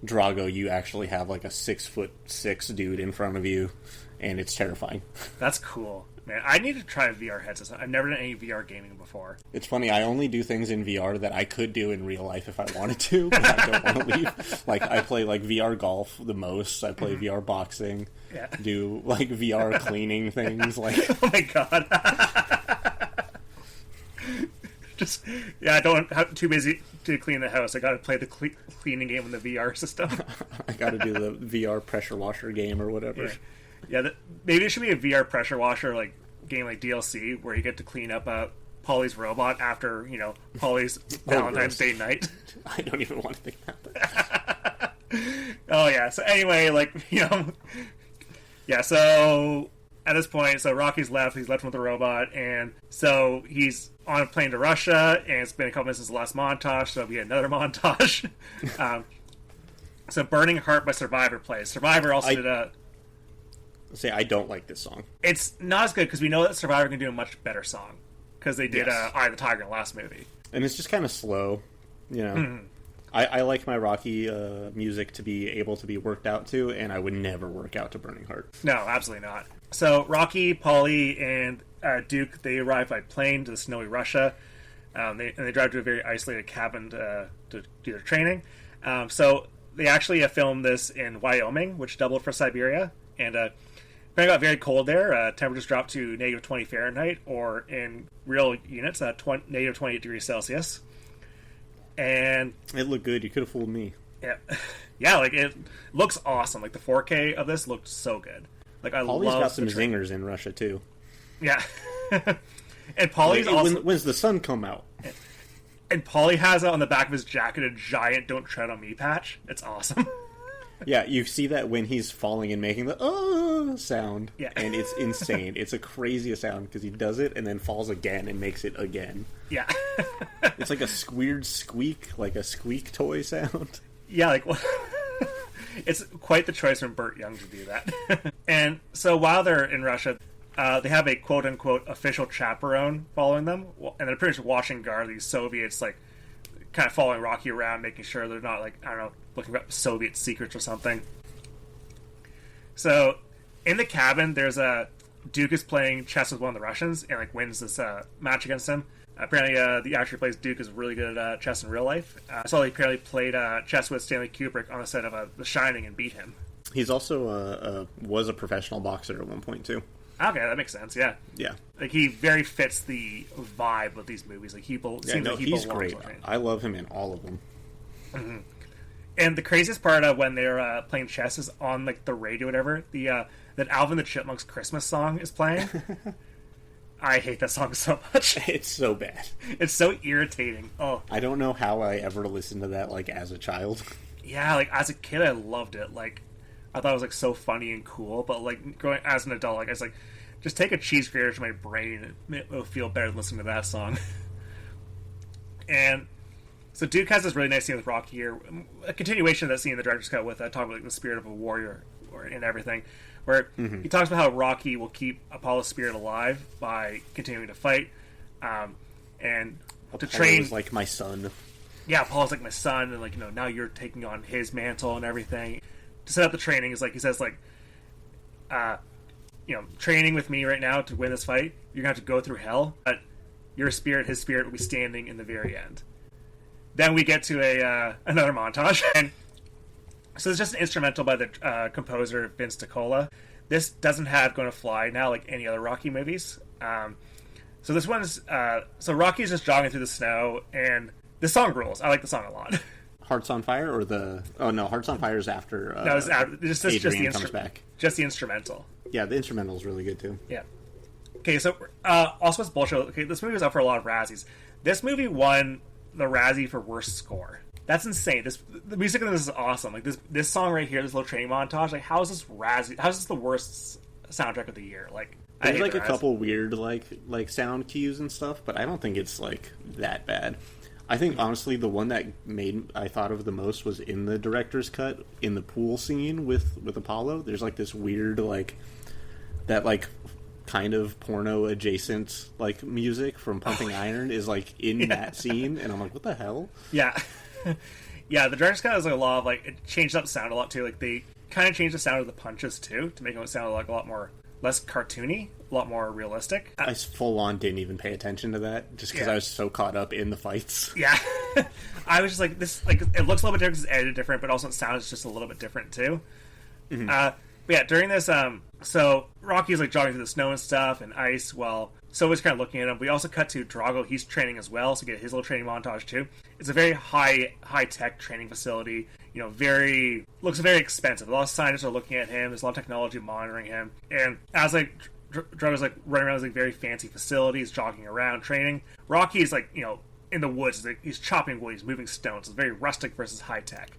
Drago, you actually have like a 6'6" dude in front of you, and it's terrifying. That's cool. Man, I need to try a VR headset. I've never done any VR gaming before. It's funny, I only do things in VR that I could do in real life if I wanted to, but I don't want to leave. Like, I play, like, VR golf the most. I play VR boxing. Yeah. Do, like, VR cleaning things. Like, oh my god. I don't have too busy to clean the house. I gotta play the cleaning game in the VR system. I gotta do the VR pressure washer game or whatever. Yeah, maybe it should be a VR pressure washer like game like DLC where you get to clean up Paulie's robot after Paulie's Valentine's Day night. I don't even want to think about that. Oh yeah. So anyway, like Yeah, so at this point, so Rocky's left. He's left with the robot, and so he's on a plane to Russia, and it's been a couple minutes since the last montage, so we get another montage. So Burning Heart by Survivor plays. Survivor also did a... Say, I don't like this song. It's not as good, because we know that Survivor can do a much better song, because they did Eye of the Tiger in the last movie. And it's just kind of slow, you know. Mm-hmm. I like my Rocky music to be able to be worked out to, and I would never work out to Burning Heart. No, absolutely not. So Rocky, Paulie, and Duke, they arrive by plane to the snowy Russia. They drive to a very isolated cabin to do their training. So they actually filmed this in Wyoming, which doubled for Siberia. And it got very cold there. Temperatures dropped to negative 20 Fahrenheit, or in real units, negative 28 degrees Celsius. And it looked good. You could have fooled me. Yeah, like it looks awesome. Like the 4K of this looked so good. Like Paulie's got some zingers in Russia too. Yeah, and Paulie's also. When's the sun come out? And Paulie has on the back of his jacket a giant "Don't Tread on Me" patch. It's awesome. Yeah, you see that when he's falling and making the sound. Yeah, and it's insane. It's a craziest sound because he does it and then falls again and makes it again. Yeah, it's like a weird squeak, like a squeak toy sound. Yeah, like it's quite the choice from Burt Young to do that. And so while they're in Russia, they have a quote-unquote official chaperone following them, and they're pretty much watching guard these Soviets, like kind of following Rocky around, making sure they're not, like, I don't know, looking up Soviet secrets or something. So in the cabin, there's Duke is playing chess with one of the Russians and like wins this match against him. Apparently, the actor who plays Duke is really good at chess in real life. So he apparently played chess with Stanley Kubrick on the set of The Shining and beat him. He's also was a professional boxer at one point too. Okay, that makes sense. Yeah, yeah. Like he very fits the vibe of these movies. Like he's great. I love him in all of them. Mm-hmm. And the craziest part of when they're playing chess is on like the radio, or whatever. That Alvin the Chipmunk's Christmas song is playing. I hate that song so much. It's so bad. It's so irritating. Oh, I don't know how I ever listened to that like as a child. Yeah, like as a kid, I loved it. Like I thought it was like so funny and cool. But like growing as an adult, like I was like, just take a cheese grater to my brain, and it'll feel better than listening to that song. And so Duke has this really nice scene with Rocky here, a continuation of that scene in the director's cut with talking about like the spirit of a warrior and everything, where he talks about how Rocky will keep Apollo's spirit alive by continuing to fight, and to train. Apollo's like my son. Yeah, Apollo's like my son, and like now you're taking on his mantle and everything. To set up the training is like he says like, training with me right now to win this fight, you're gonna have to go through hell, but your spirit, his spirit, will be standing in the very end. Then we get to another montage, and so it's just an instrumental by the composer Vince DiCola. This doesn't have "Gonna Fly" now like any other Rocky movies. So this one's so Rocky's just jogging through the snow, and this song rules. I like the song a lot. Hearts on Fire or the Hearts on Fire is after. No, it's after. Just the comes back. Just the instrumental. Yeah, the instrumental is really good too. Yeah. Okay, so also it's bullshit. Okay, this movie was up for a lot of Razzies. This movie won the Razzie for worst score. That's insane. The music in this is awesome. Like this song right here, this little training montage. Like, how is this Razzie? How is this the worst soundtrack of the year? Like, there's like a couple weird like sound cues and stuff, but I don't think it's like that bad. I think honestly, the one that I thought of the most was in the director's cut in the pool scene with Apollo. There's like this weird kind of porno adjacent like music from Pumping Iron is like in that scene, and I'm like, what the hell? Yeah. Yeah, the director's cut has like a lot of like it changed up the sound a lot too. Like they kind of changed the sound of the punches too to make it sound like a lot more less cartoony, a lot more realistic. I full on didn't even pay attention to that just because I was so caught up in the fights. Yeah. I was just like this, like it looks a little bit different, it's edited different, but also it sounds just a little bit different too. Mm-hmm. But yeah, during this, so Rocky's like jogging through the snow and stuff and ice while Silver's kind of looking at him. We also cut to Drago. He's training as well, so we get his little training montage too. It's a very high tech training facility. Looks very expensive. A lot of scientists are looking at him. There's a lot of technology monitoring him. And as like Drago's like running around this like very fancy facilities, jogging around, training. Rocky's like in the woods. He's chopping wood. He's moving stones. It's very rustic versus high tech.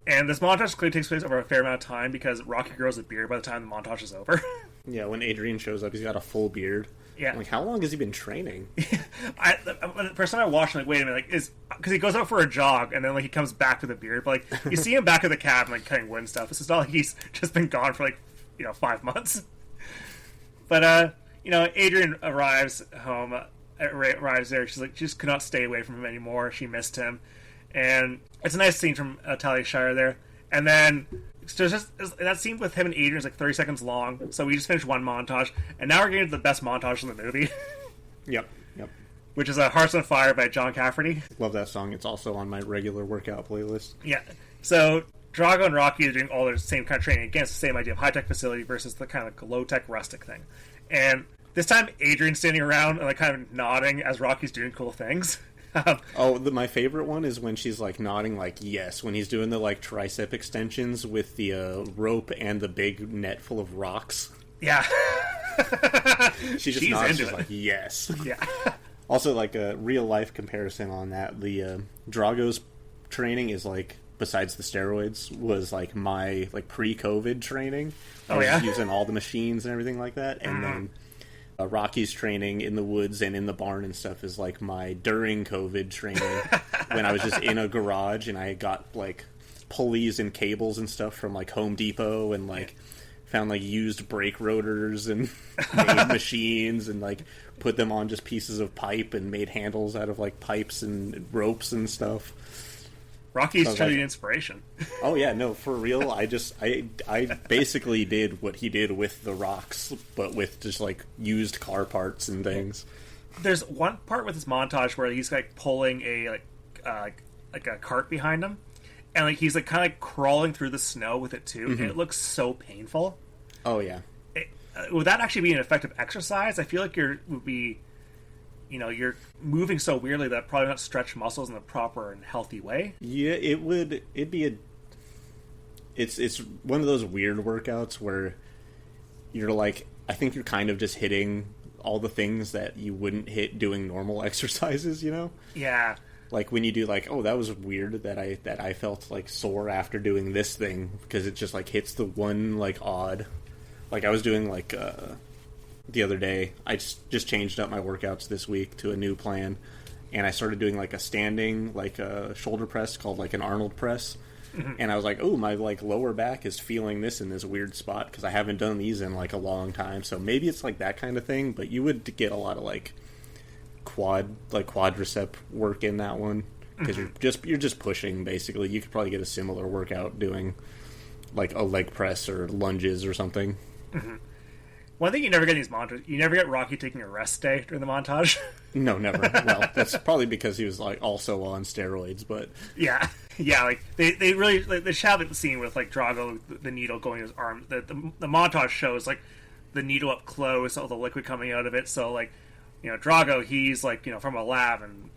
And this montage clearly takes place over a fair amount of time because Rocky grows a beard by the time the montage is over. Yeah, when Adrian shows up, he's got a full beard. Yeah. I'm like, how long has he been training? The first time I watched, I'm like, wait a minute, because he goes out for a jog and then like he comes back with a beard, but like you see him back at the cabin like cutting wood and stuff. It's not like he's just been gone for like 5 months. But Adrian arrives home, arrives there. She's like, she just could not stay away from him anymore. She missed him, and it's a nice scene from Talia Shire there. And then so that scene with him and Adrian is like 30 seconds long. So we just finished one montage, and now we're getting to the best montage in the movie. Yep. Which is Hearts on Fire by John Cafferty. Love that song. It's also on my regular workout playlist. Yeah. So Drago and Rocky are doing all their same kind of training. Again, it's the same idea of high-tech facility versus the kind of low-tech rustic thing. And this time, Adrian's standing around and like kind of nodding as Rocky's doing cool things. My favorite one is when she's like nodding like yes, when he's doing the like tricep extensions with the rope and the big net full of rocks. Yeah. She's nods, she's like yes. Yeah. Also, like a real life comparison on that, the Drago's training is like, besides the steroids, was like my like pre-COVID training. I was using all the machines and everything like that, and then Rocky's training in the woods and in the barn and stuff is like my during COVID training when I was just in a garage and I got like pulleys and cables and stuff from like Home Depot and like found like used brake rotors and made machines and like put them on just pieces of pipe and made handles out of like pipes and ropes and stuff. Rocky's truly an inspiration. Oh yeah, no, for real. I basically did what he did with the rocks, but with just like used car parts and things. There's one part with this montage where he's like pulling a a cart behind him, and like he's like kind of like crawling through the snow with it too. And it looks so painful. Oh yeah. Would that actually be an effective exercise? I feel like you're moving so weirdly that probably not stretch muscles in the proper and healthy way. Yeah, it would. It'd be it's one of those weird workouts where you're like, I think you're kind of just hitting all the things that you wouldn't hit doing normal exercises, you know? Yeah. Like when you do like, oh, that was weird that I felt like sore after doing this thing because it just like hits the one like odd. Like I was doing like the other day, I just changed up my workouts this week to a new plan, and I started doing like a standing like a shoulder press called like an Arnold press. And I was like, oh, my like lower back is feeling this in this weird spot because I haven't done these in like a long time. So maybe it's like that kind of thing, but you would get a lot of like quadricep work in that one because you're just pushing basically. You could probably get a similar workout doing like a leg press or lunges or something. One thing you never get in these montages, you never get Rocky taking a rest day during the montage. No, never. Well, that's probably because he was like also on steroids, but yeah, like they really they shout at the scene with like Drago, the needle going in his arm. The montage shows like the needle up close, all the liquid coming out of it. So like, Drago, he's like from a lab, and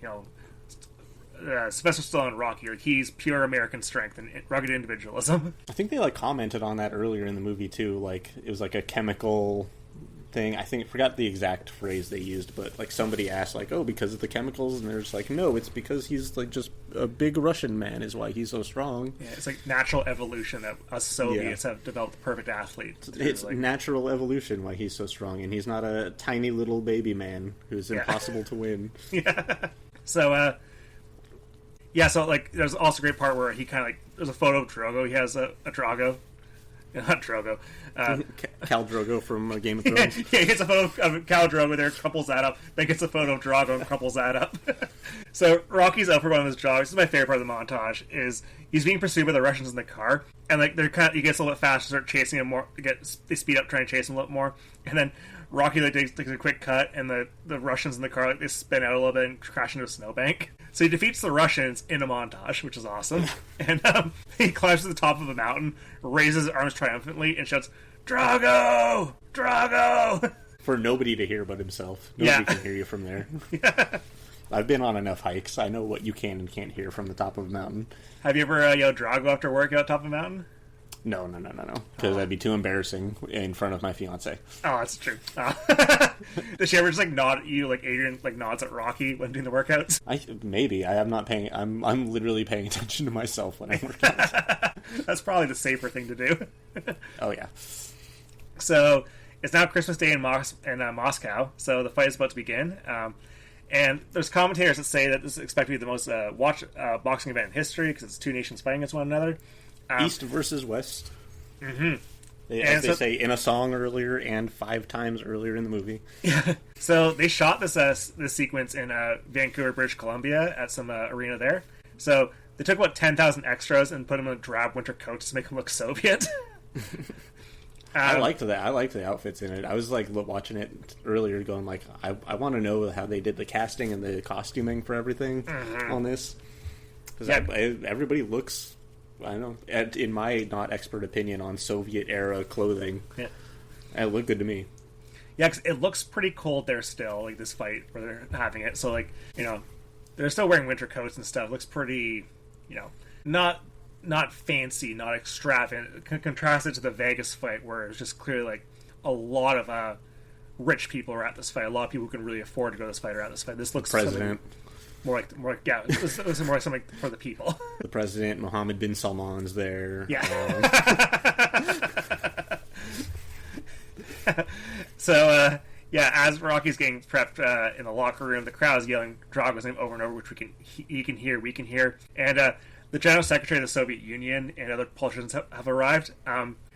Sylvester Stallone and Rocky, like he's pure American strength and rugged individualism. I think they like commented on that earlier in the movie too. Like it was like a chemical thing. I forgot the exact phrase they used, but like somebody asked like, oh, because of the chemicals, and they're just like, no, it's because he's like just a big Russian man is why he's so strong. Yeah, it's like natural evolution that us Soviets have developed the perfect athlete. It's like natural evolution why he's so strong, and he's not a tiny little baby man who's impossible to win. Yeah. So so like there's also a great part where he kind of like there's a photo of Drago. He has a Drago. Not Drogo. Khal Drogo from Game of Thrones. Yeah, he gets a photo of Khal Drogo there, crumples that up, then gets a photo of Drago and crumples that up. So Rocky's out for one of his jogs. This is my favorite part of the montage, is he's being pursued by the Russians in the car, and like he gets a little bit faster, start chasing him more, they speed up trying to chase him a little more, and then Rocky like takes a quick cut, and the Russians in the car like they spin out a little bit and crash into a snowbank. So he defeats the Russians in a montage, which is awesome. And he climbs to the top of a mountain, raises his arms triumphantly, and shouts, "Drago! Drago!" For nobody to hear but himself. Nobody can hear you from there. Yeah. I've been on enough hikes. I know what you can and can't hear from the top of a mountain. Have you ever yelled Drago after workout top of a mountain? No. Because that'd be too embarrassing in front of my fiance. Oh, that's true. Does she ever just like nod at you, like Adrian like nods at Rocky when doing the workouts? Maybe I am not paying. I'm literally paying attention to myself when I work out. That's probably the safer thing to do. Oh yeah. So it's now Christmas Day in Moscow. So the fight is about to begin. And there's commentators that say that this is expected to be the most watched boxing event in history because it's two nations fighting against one another. East versus West. Mm-hmm. As they say in a song earlier and 5 times earlier in the movie. Yeah. So they shot this sequence in Vancouver, British Columbia at some arena there. So they took about 10,000 extras and put them in drab winter coats to make them look Soviet. I liked that. I liked the outfits in it. I was like watching it earlier going like, I want to know how they did the casting and the costuming for everything on this. Because everybody looks... I don't know, in my not expert opinion on Soviet-era clothing, it looked good to me. Yeah, because it looks pretty cold there still, like this fight where they're having it. So, like, you know, they're still wearing winter coats and stuff. It looks pretty, you know, not fancy, not extravagant. Contrasted to the Vegas fight where it was just clearly, like, a lot of rich people are at this fight. A lot of people who can really afford to go to this fight are at this fight. This looks... President... More like yeah, it was more something for the people. The president, Mohammed bin Salman's there. Yeah. So, as Rocky's getting prepped in the locker room, the crowd is yelling Drago's name over and over, which we can hear. And the General Secretary of the Soviet Union and other politicians have arrived.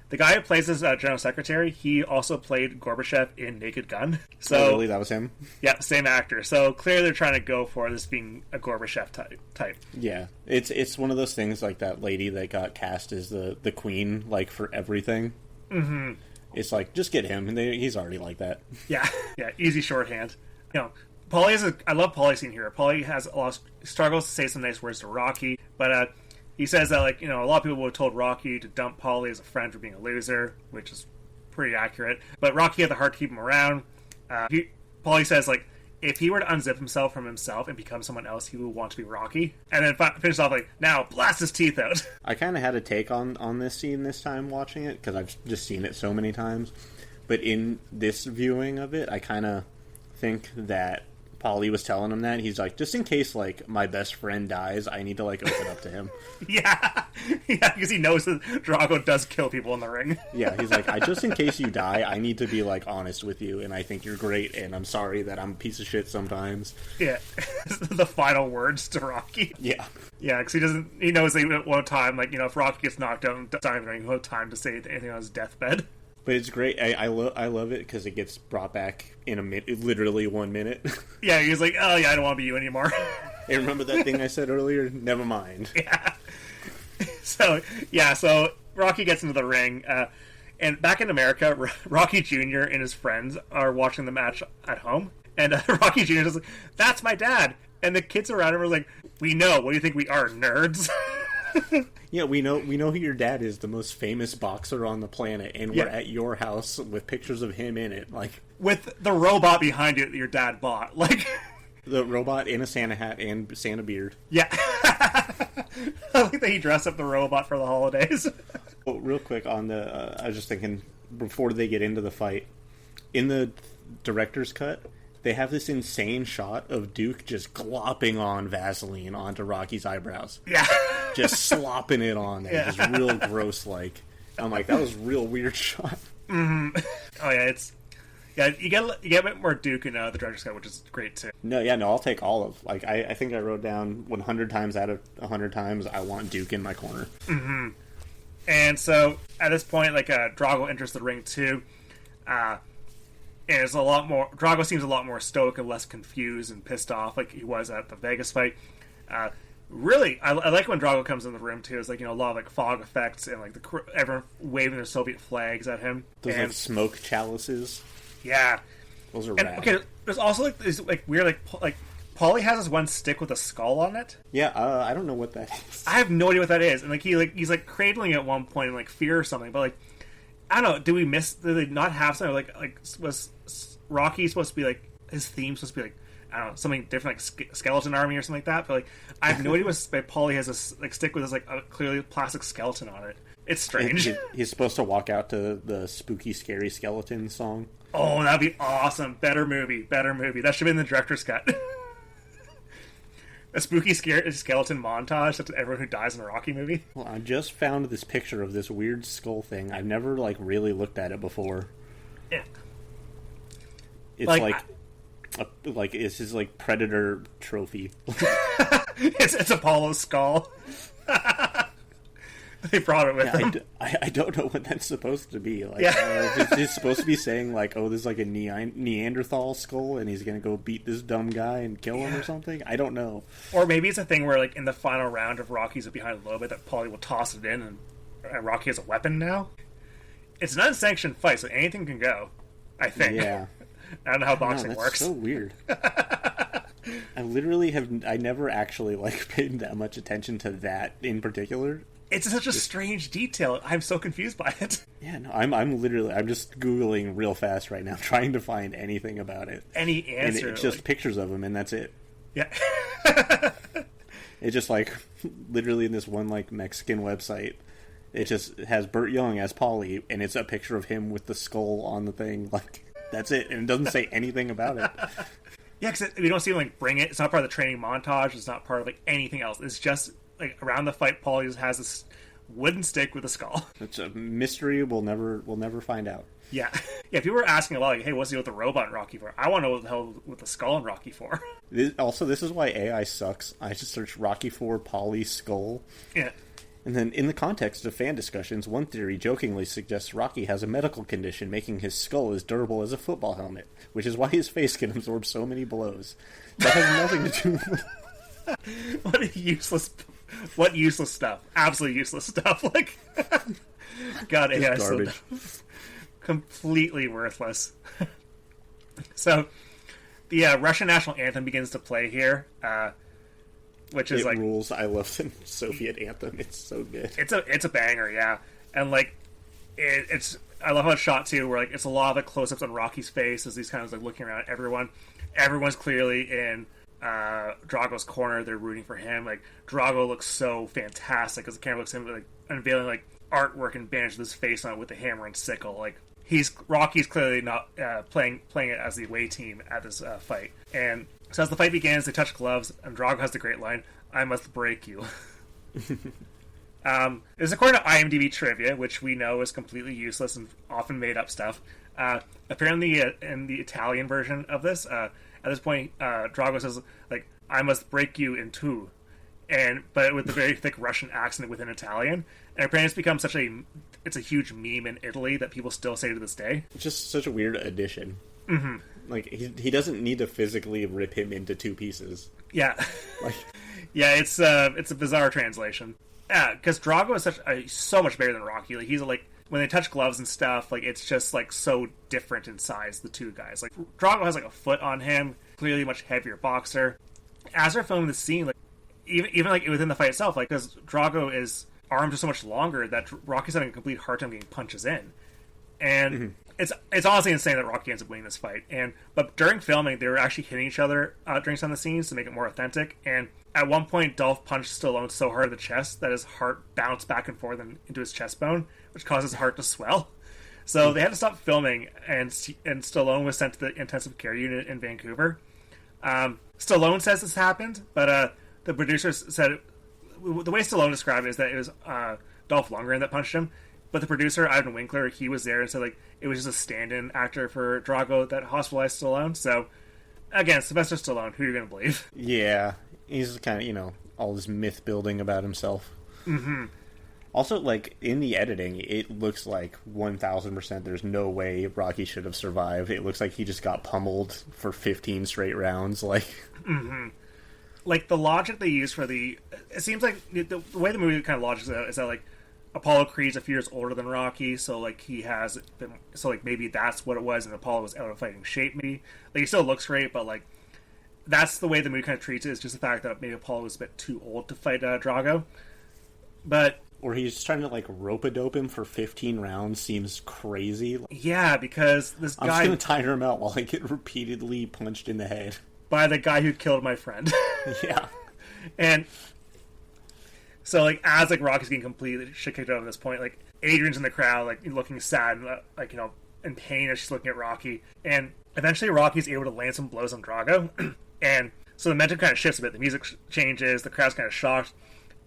The guy who plays as General Secretary, he also played Gorbachev in Naked Gun. So, really, that was him? Yeah, same actor. So clearly they're trying to go for this being a Gorbachev type. Yeah, it's one of those things like that lady that got cast as the queen, like, for everything. Mm-hmm. It's like, just get him, and he's already like that. Yeah, easy shorthand. You know, Paulie I love Paulie's scene here. Paulie has a lot of struggles to say some nice words to Rocky, but he says that, like, you know, a lot of people would have told Rocky to dump Paulie as a friend for being a loser, which is pretty accurate. But Rocky had the heart to keep him around. Paulie says, like, if he were to unzip himself from himself and become someone else, he would want to be Rocky. And then finish off like, now blast his teeth out. I kind of had a take on this scene this time watching it, because I've just seen it so many times. But in this viewing of it, I kind of think that Paulie was telling him that. He's like, just in case, like, my best friend dies, I need to, like, open up to him. Yeah, because he knows that Drago does kill people in the ring. Yeah, he's like, just in case you die, I need to be, like, honest with you, and I think you're great, and I'm sorry that I'm a piece of shit sometimes. Yeah, the final words to Rocky. Yeah. Yeah, because he knows they won't have time, like, you know, if Rocky gets knocked out and dies, he won't have time to say anything on his deathbed. But it's great. I love it because it gets brought back in literally 1 minute. Yeah, he's like, oh yeah, I don't want to be you anymore. Hey, remember that thing I said earlier? Never mind. Yeah. So Rocky gets into the ring, and back in America, Rocky Jr. and his friends are watching the match at home, and Rocky Jr. is like, that's my dad. And the kids around him are like, we know. What do you think we are, nerds? Yeah, we know who your dad is, the most famous boxer on the planet, and we're at your house with pictures of him in it, like, with the robot behind it that your dad bought, like the robot in a Santa hat and Santa beard. Yeah. I like that he dressed up the robot for the holidays. Well, real quick on I was just thinking before they get into the fight, in the director's cut, they have this insane shot of Duke just glopping on Vaseline onto Rocky's eyebrows. Yeah. Just slopping it on there. Yeah. Just real gross, like. I'm like, that was a real weird shot. Mm-hmm. Oh, yeah, you get a bit more Duke in the director's cut, which is great, too. No, I'll take all of. Like, I think I wrote down 100 times out of 100 times, I want Duke in my corner. Mm-hmm. And so, at this point, like, Drago enters the ring, too. And it's a lot more... Drago seems a lot more stoic and less confused and pissed off like he was at the Vegas fight. Really, I like when Drago comes in the room, too. It's like, you know, a lot of, like, fog effects and, like, everyone waving their Soviet flags at him. Those, like, smoke chalices. Yeah. Those are rad. Okay, there's also, like, these, like, weird, like... Paulie has this one stick with a skull on it. Yeah, I don't know what that is. I have no idea what that is. And, like, he's, like, cradling it at one point in, like, fear or something. But, like, I don't know. Did they not have something? Like, was Rocky supposed to be, like, his theme supposed to be, like, I don't know, something different, like skeleton army or something like that. But like, I have no idea what Paulie has a like stick with this like a clearly plastic skeleton on it. It's strange. He's supposed to walk out to the spooky, scary skeleton song. Oh, that'd be awesome! Better movie. That should be in the director's cut. A spooky skeleton montage to everyone who dies in a Rocky movie. Well, I just found this picture of this weird skull thing. I've never like really looked at it before. Yeah. It's like it's his like Predator trophy. it's Apollo's skull. They brought it with them. I don't know what that's supposed to be. Like, it's supposed to be saying like, oh, this is like a Neanderthal skull, and he's gonna go beat this dumb guy and kill him or something. I don't know. Or maybe it's a thing where like in the final round of Rocky's behind a little bit, that Paulie will toss it in, and Rocky has a weapon now. It's an unsanctioned fight, so anything can go. I think. Yeah. I don't know how boxing that's works. So weird. I never actually like paid that much attention to that in particular. It's such a strange detail. I'm so confused by it. Yeah, no, I'm just Googling real fast right now, trying to find anything about it. Any answer. And it's just pictures of him, and that's it. Yeah. It's just like, literally in this one like Mexican website, it just has Burt Young as Paulie, and it's a picture of him with the skull on the thing. Like, that's it, and it doesn't say anything about it. Yeah, because we don't see him like bring it. It's not part of the training montage. It's not part of like anything else. It's just like around the fight, Paulie just has this wooden stick with a skull. It's a mystery we'll never find out. Yeah. Yeah, if you were asking a lot, like, hey, what's the deal with the robot in Rocky for? I want to know what the hell with the skull in Rocky for. This is why AI sucks. I just searched Rocky 4 Paulie skull. Yeah. And then, in the context of fan discussions, one theory jokingly suggests Rocky has a medical condition making his skull as durable as a football helmet, which is why his face can absorb so many blows. That has nothing to do with... What useless stuff. Absolutely useless stuff. Like, God, AI is garbage. So completely worthless. So, the Russian national anthem begins to play here, which is like rules. I love the Soviet anthem. It's so good. It's a banger, yeah. And like, it's I love how it's shot too, where like it's a lot of the close-ups on Rocky's face as he's kind of like looking around at everyone. Everyone's clearly in Drago's corner. They're rooting for him. Like, Drago looks so fantastic as the camera looks at him, like unveiling like artwork and bandage with his face on it with the hammer and sickle. Like, Rocky's clearly not playing it as the away team at this fight. And so as the fight begins, they touch gloves, and Drago has the great line, "I must break you." It's according to IMDb trivia, which we know is completely useless and often made up stuff. Apparently, in the Italian version of this, at this point, Drago says, like, "I must break you in two," but with the very thick Russian accent within Italian. And apparently it's become it's a huge meme in Italy that people still say to this day. It's just such a weird addition. Mm-hmm. Like, he doesn't need to physically rip him into two pieces. Yeah. Like, yeah, it's a bizarre translation. Yeah, because Drago is so much bigger than Rocky. Like, he's like, when they touch gloves and stuff, like, it's just like so different in size, the two guys. Like, Drago has like a foot on him, clearly a much heavier boxer. As they're filming the scene, like, even like within the fight itself, like, because Drago is arms are so much longer that Rocky's having a complete hard time getting punches in. And it's honestly insane that Rocky ends up winning this fight. But during filming, they were actually hitting each other during some of the scenes to make it more authentic. And at one point, Dolph punched Stallone so hard in the chest that his heart bounced back and forth into his chest bone, which caused his heart to swell. So they had to stop filming, and Stallone was sent to the intensive care unit in Vancouver. Stallone says this happened, but the producers said the way Stallone described it is that it was Dolph Lundgren that punched him. But the producer, Ivan Winkler, he was there and said, like, it was just a stand-in actor for Drago that hospitalized Stallone. So, again, Sylvester Stallone, who are you going to believe? Yeah, he's kind of, all this myth-building about himself. Mm-hmm. Also, like, in the editing, it looks like 1,000% there's no way Rocky should have survived. It looks like he just got pummeled for 15 straight rounds, like... Mm-hmm. Like, the logic they use for it seems like, the way the movie kind of logics out is that, like, Apollo Creed's a few years older than Rocky, so, like, maybe that's what it was, and Apollo was out of fighting shape, maybe. Like, he still looks great, but, like, that's the way the movie kind of treats it, is just the fact that maybe Apollo was a bit too old to fight Drago. But... Or he's trying to, like, rope-a-dope him for 15 rounds seems crazy. Yeah, because this guy... I'm just going to tire him out while I get repeatedly punched in the head. by the guy who killed my friend. Yeah. And so, like, as, like, Rocky's getting completely shit kicked out at this point, like, Adrian's in the crowd, like, looking sad and, like, you know, in pain as she's looking at Rocky. And eventually Rocky's able to land some blows on Drago. And so the momentum kind of shifts a bit. The music changes, the crowd's kind of shocked.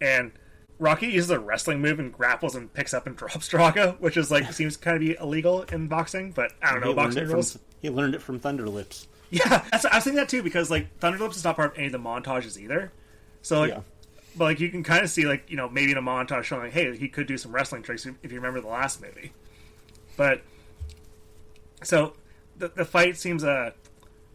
And Rocky uses a wrestling move and grapples and picks up and drops Drago, which is, like, seems kind of be illegal in boxing, but I don't know, boxing rules. He learned it from Thunder Lips. Yeah, I was thinking that too, because, like, Thunder Lips is not part of any of the montages either. So, like, but, like, you can kind of see, like, you know, maybe in a montage showing, like, hey, he could do some wrestling tricks if you remember the last movie. But, so, the fight seems,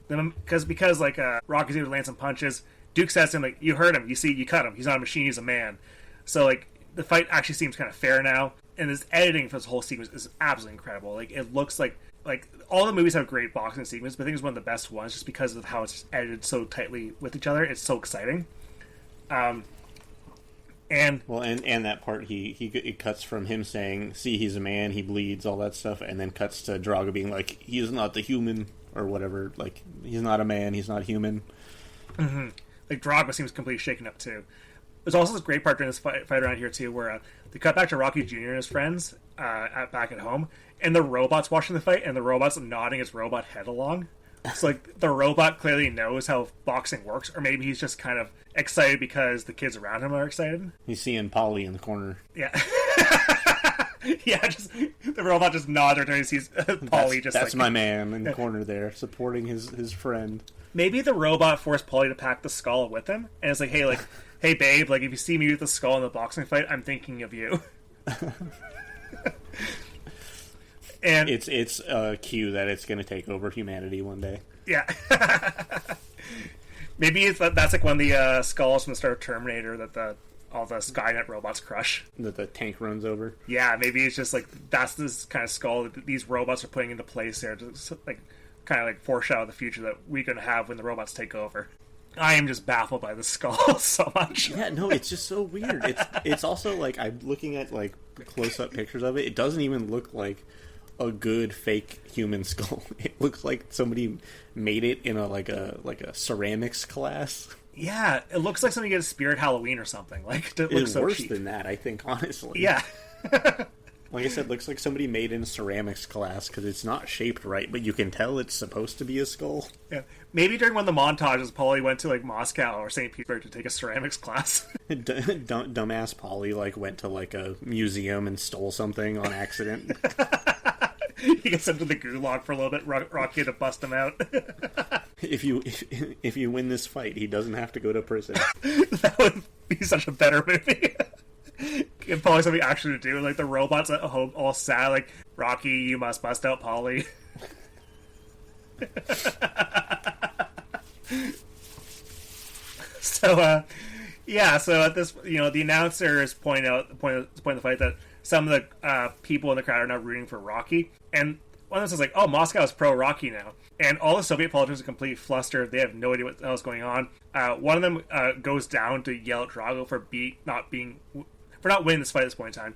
because like, Rocky's able to land some punches, Duke says to him, like, you hurt him, you cut him, he's not a machine, he's a man. So, like, the fight actually seems kind of fair now, and this editing for this whole sequence is absolutely incredible. Like, it looks like all the movies have great boxing sequences, but I think it's one of the best ones just because of how it's edited so tightly with each other. It's so exciting. And that part it cuts from him saying, "See, he's a man, he bleeds," all that stuff, and then cuts to Drago being like, "He's not the human," or whatever. Like, he's not a man, he's not human. Mm-hmm. Like, Drago seems completely shaken up too. There's also this great part during this fight around here too, where they cut back to Rocky Jr. and his friends back at home, and the robot's watching the fight, and the robot's nodding his robot head along. So, like, the robot clearly knows how boxing works, or maybe he's just kind of excited because the kids around him are excited. He's seeing Paulie in the corner. Yeah. Yeah, just the robot just nods every time he sees Paulie. That's my man in the corner there, supporting his friend. Maybe the robot forced Paulie to pack the skull with him, and it's like, hey babe, like, if you see me with the skull in the boxing fight, I'm thinking of you. And it's a cue that it's going to take over humanity one day. Yeah. Maybe that's like one of the skulls from the start of Terminator that all the Skynet robots crush. That the tank runs over. Yeah, maybe it's just like that's this kind of skull that these robots are putting into place there to, like, kind of like foreshadow the future that we're going to have when the robots take over. I am just baffled by the skull so much. Yeah, no, it's just so weird. It's also like, I'm looking at, like, close-up pictures of it. It doesn't even look like a good fake human skull. It looks like somebody made it in a ceramics class. Yeah, it looks like somebody gets Spirit Halloween or something. Like, it looks it's so worse cheap. than that, I think, honestly. Yeah. Like I said, looks like somebody made in a ceramics class because it's not shaped right, but you can tell it's supposed to be a skull. Yeah, maybe during one of the montages, Paulie went to, like, Moscow or St. Petersburg to take a ceramics class. Dumbass Paulie, like, went to, like, a museum and stole something on accident. He gets sent to the gulag for a little bit. Rocky to bust him out. If you win this fight, he doesn't have to go to prison. That would be such a better movie. Give Paulie something actually to do. Like, the robots at home all sad, like, Rocky, you must bust out Paulie. So at this, the announcers point of the fight that some of the people in the crowd are now rooting for Rocky, and one of them says, like, "Oh, Moscow is pro Rocky now," and all the Soviet politicians are completely flustered. They have no idea what the hell is going on. One of them goes down to yell at Drago for not winning this fight at this point in time.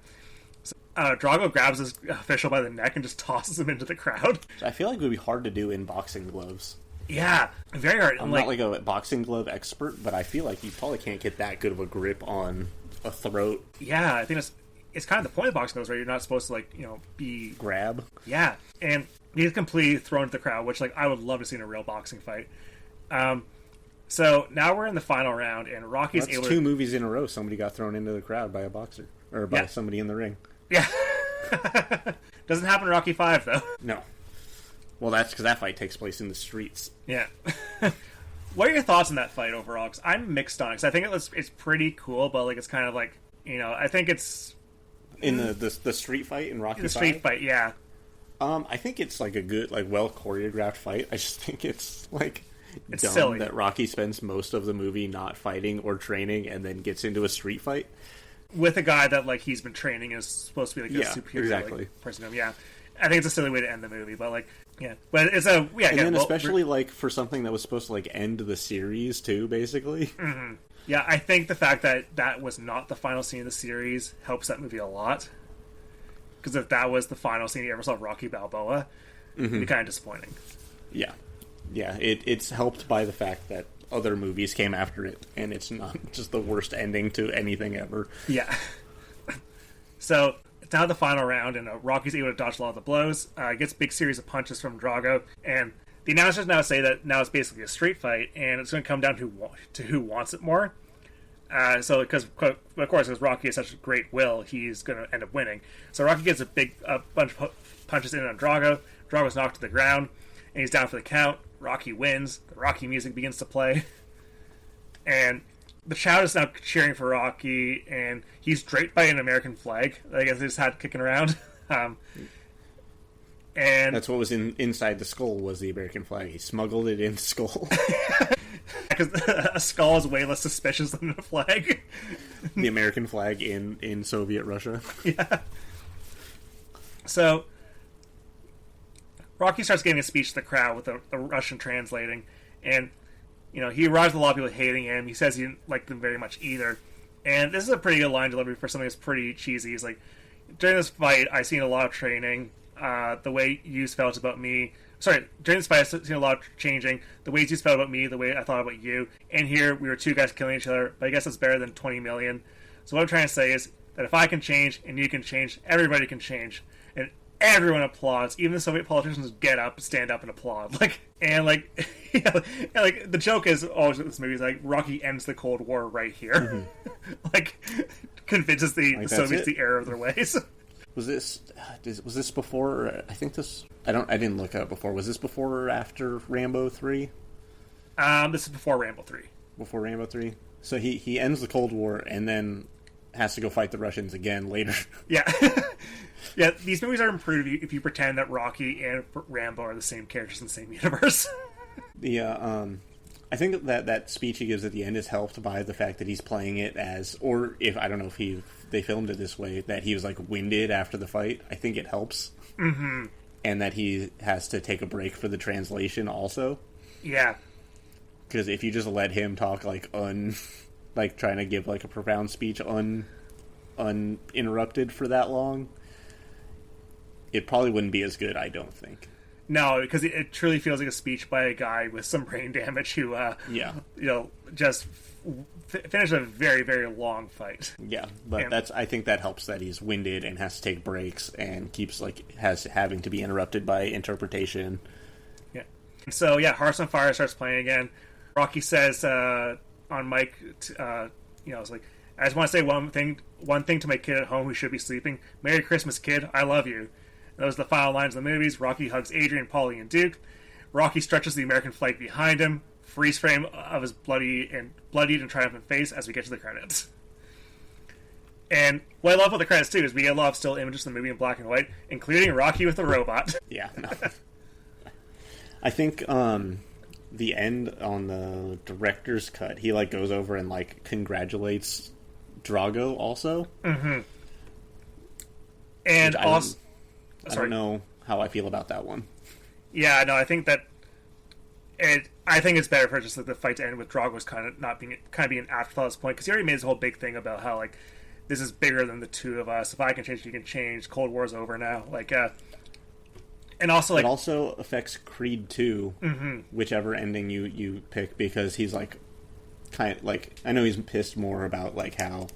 So, Drago grabs this official by the neck and just tosses him into the crowd. I feel like it would be hard to do in boxing gloves. Yeah, very hard. I'm not like a boxing glove expert, but I feel like you probably can't get that good of a grip on a throat. Yeah, I think it's kind of the point of boxing gloves, right? You're not supposed to, be... Grab. Yeah, and he's completely thrown into the crowd, which, I would love to see in a real boxing fight. So now we're in the final round, and Rocky's able to... 2 movies in a row somebody got thrown into the crowd by a boxer. Or by somebody in the ring. Yeah. Doesn't happen in Rocky 5, though. No. Well, that's because that fight takes place in the streets. Yeah. What are your thoughts on that fight overall? Because I'm mixed on it. Because I think it's pretty cool, but, it's kind of I think it's... In the street fight in Rocky 5? The street fight, yeah. I think it's, a good, well choreographed fight. I just think it's, it's dumb silly that Rocky spends most of the movie not fighting or training and then gets into a street fight. With a guy that, he's been training and is supposed to be, a superior person to him. Yeah. I think it's a silly way to end the movie, but, yeah. But it's a... Yeah, and then especially, for something that was supposed to, end the series, too, basically. Mm-hmm. Yeah, I think the fact that was not the final scene of the series helps that movie a lot. Because if that was the final scene you ever saw of Rocky Balboa, it'd be kind of disappointing. Yeah. Yeah, it's helped by the fact that other movies came after it, and it's not just the worst ending to anything ever. Yeah. So, it's now the final round, and Rocky's able to dodge a lot of the blows, gets a big series of punches from Drago, and the announcers now say that now it's basically a street fight, and it's going to come down to who wants it more. So, because of course, because Rocky has such great will, he's going to end up winning. So Rocky gets a bunch of punches in on Drago. Drago's knocked to the ground, and he's down for the count. Rocky wins. The Rocky music begins to play, and the crowd is now cheering for Rocky, and he's draped by an American flag that I guess they just had kicking around. And that's what was inside the skull was the American flag. He smuggled it in the skull. Because a skull is way less suspicious than a flag. The American flag in Soviet Russia. Yeah. So Rocky starts giving a speech to the crowd with the Russian translating, and he arrives with a lot of people hating him. He says he didn't like them very much either, and this is a pretty good line delivery for something that's pretty cheesy. He's like, during this fight, I've seen a lot of training. The way you felt about me. Sorry, during this fight, I've seen a lot of changing. The ways you felt about me, the way I thought about you. And here, we were two guys killing each other, but I guess it's better than 20 million. So what I'm trying to say is that if I can change and you can change, everybody can change. And everyone applauds. Even the Soviet politicians get up, stand up, and applaud. The joke is always with this movie is like, Rocky ends the Cold War right here. Mm-hmm. Convinces the Soviets the error of their ways. Was this before? I think this. I didn't look it up before. Was this before or after Rambo 3? This is before Rambo 3. Before Rambo 3. So he ends the Cold War and then has to go fight the Russians again later. Yeah. Yeah, these movies are improved if you pretend that Rocky and Rambo are the same characters in the same universe. I think that speech he gives at the end is helped by the fact that he's playing it as, or if I don't know if they filmed it this way, that he was winded after the fight. I think it helps. Mm-hmm. And that he has to take a break for the translation also. Yeah. Because if you just let him talk trying to give a profound speech uninterrupted for that long, it probably wouldn't be as good, I don't think. No, because it truly feels like a speech by a guy with some brain damage who, just finished a very, very long fight. Yeah, but I think that helps that he's winded and has to take breaks and keeps having to be interrupted by interpretation. Yeah. So Hearts on Fire starts playing again. Rocky says on mic, it's like, I just want to say one thing to my kid at home who should be sleeping. Merry Christmas, kid. I love you. Those are the final lines of the movies. Rocky hugs Adrian, Paulie, and Duke. Rocky stretches the American flag behind him. Freeze frame of his bloodied and triumphant face as we get to the credits. And what I love about the credits, too, is we get a lot of still images of the movie in black and white, including Rocky with the robot. Yeah. No. I think the end on the director's cut, he goes over and congratulates Drago also. Mm-hmm. And also... I don't know how I feel about that one. Yeah, no, I think that I think it's better for just the fight to end with Drago's kind of being an afterthought at this point, because he already made this whole big thing about how this is bigger than the two of us. If I can change, you can change. Cold War's over now. And also it also affects Creed 2, mm-hmm. whichever ending you pick, because he's I know he's pissed more about how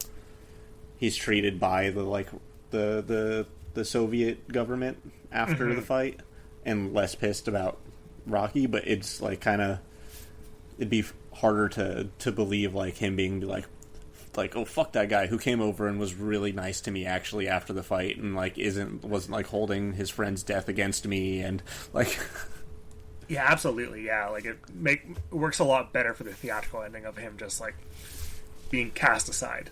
he's treated by the Soviet government after mm-hmm. the fight, and less pissed about Rocky, but it's it'd be harder to believe him being oh fuck that guy who came over and was really nice to me actually after the fight, and wasn't holding his friend's death against me, and yeah, absolutely, yeah, it works a lot better for the theatrical ending of him just being cast aside.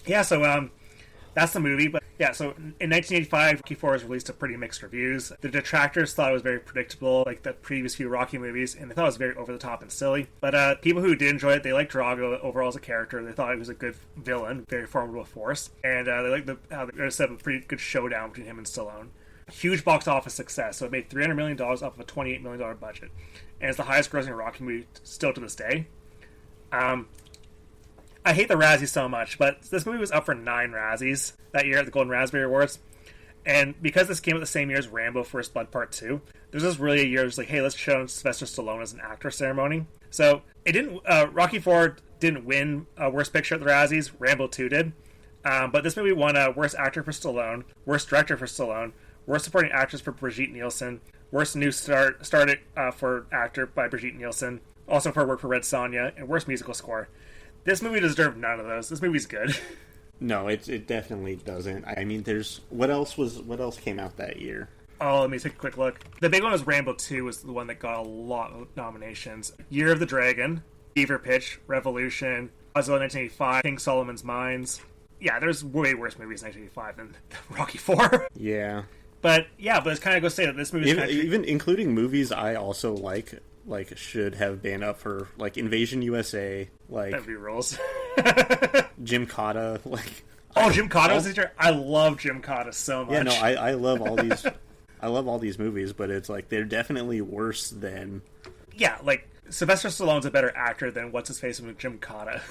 Yeah, so that's the movie. But yeah, so in 1985, Rocky IV was released to pretty mixed reviews. The detractors thought it was very predictable, like the previous few Rocky movies, and they thought it was very over the top and silly. But people who did enjoy it, they liked Drago overall as a character. They thought he was a good villain, very formidable force, and they liked how there set up a pretty good showdown between him and Stallone. Huge box office success, so it made $300 million off of a $28 million budget, and it's the highest grossing Rocky movie still to this day. I hate the Razzies so much, but this movie was up for 9 Razzies that year at the Golden Raspberry Awards. And because this came out the same year as Rambo First Blood Part 2, there's this really a year just like, hey, let's show Sylvester Stallone as an actor ceremony. So it didn't. Rocky IV didn't win Worst Picture at the Razzies. Rambo 2 did. But this movie won Worst Actor for Stallone, Worst Director for Stallone, Worst Supporting Actress for Brigitte Nielsen, Worst New Started for Actor by Brigitte Nielsen, also for work for Red Sonja, and Worst Musical Score. This movie deserved none of those. This movie's good. No, it definitely doesn't. I mean, there's what else came out that year? Oh, let me take a quick look. The big one was Rambo 2, was the one that got a lot of nominations. Year of the Dragon, Fever Pitch, Revolution, Oswald 1985, King Solomon's Mines. Yeah, there's way worse movies in 1985 than Rocky 4. Yeah. But it's kind of go say that this movie even including movies I also like should have been up for, like, Invasion USA, like Movie rules. Jim Cotta, like Jim Cotta was teacher. I love Jim Cotta so much. Yeah, no, I love all these I love all these movies, but it's like they're definitely worse than like Sylvester Stallone's a better actor than what's his face with Jim Cotta.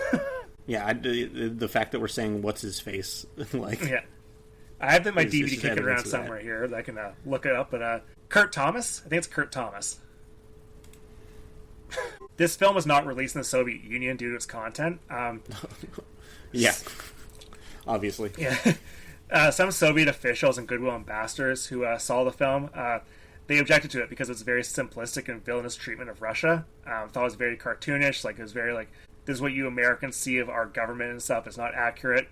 Yeah, the fact that we're saying what's his face, like yeah. I have my DVD kicking around somewhere here that I can look it up, but Kurt Thomas? I think it's Kurt Thomas. This film was not released in the Soviet Union due to its content. Yeah, obviously. Yeah. Some Soviet officials and goodwill ambassadors who saw the film, they objected to it because it's very simplistic and villainous treatment of Russia. Thought it was very cartoonish, like it was very like, this is what you Americans see of our government and stuff. It's not accurate.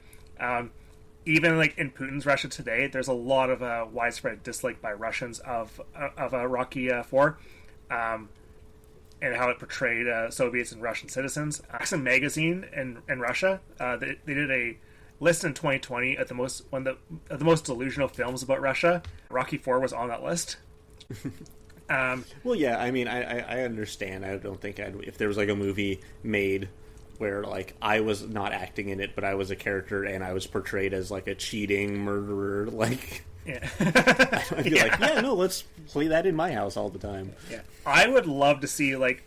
Even like in Putin's Russia today, there's a lot of widespread dislike by Russians of Rocky IV. And how it portrayed Soviets and Russian citizens. Maxim magazine in Russia, they did a list in 2020 at the most delusional films about Russia. Rocky IV was on that list. Well, yeah, I mean, I understand. I don't think if there was like a movie made where like I was not acting in it, but I was a character and I was portrayed as like a cheating murderer, like. Yeah. I'd be like, yeah, no, let's play that in my house all the time. Yeah. I would love to see, like,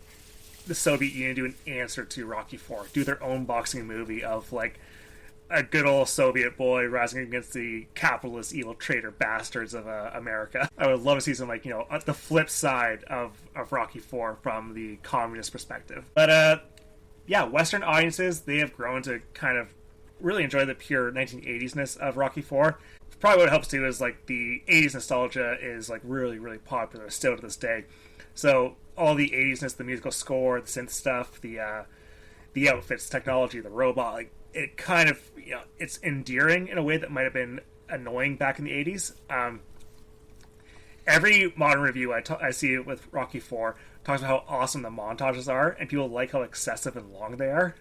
the Soviet Union do an answer to Rocky IV. Do their own boxing movie of, like, a good old Soviet boy rising against the capitalist evil traitor bastards of America. I would love to see some, like, you know, the flip side of Rocky IV from the communist perspective. But, yeah, Western audiences, they have grown to kind of really enjoy the pure 1980s-ness of Rocky IV. Probably what helps too is like the 80s nostalgia is like really, really popular still to this day. So all the 80s-ness, the musical score, the synth stuff, the outfits, technology, the robot, like it kind of, you know, it's endearing in a way that might have been annoying back in the 80s. Every modern review I see with Rocky IV talks about how awesome the montages are, and people like how excessive and long they are.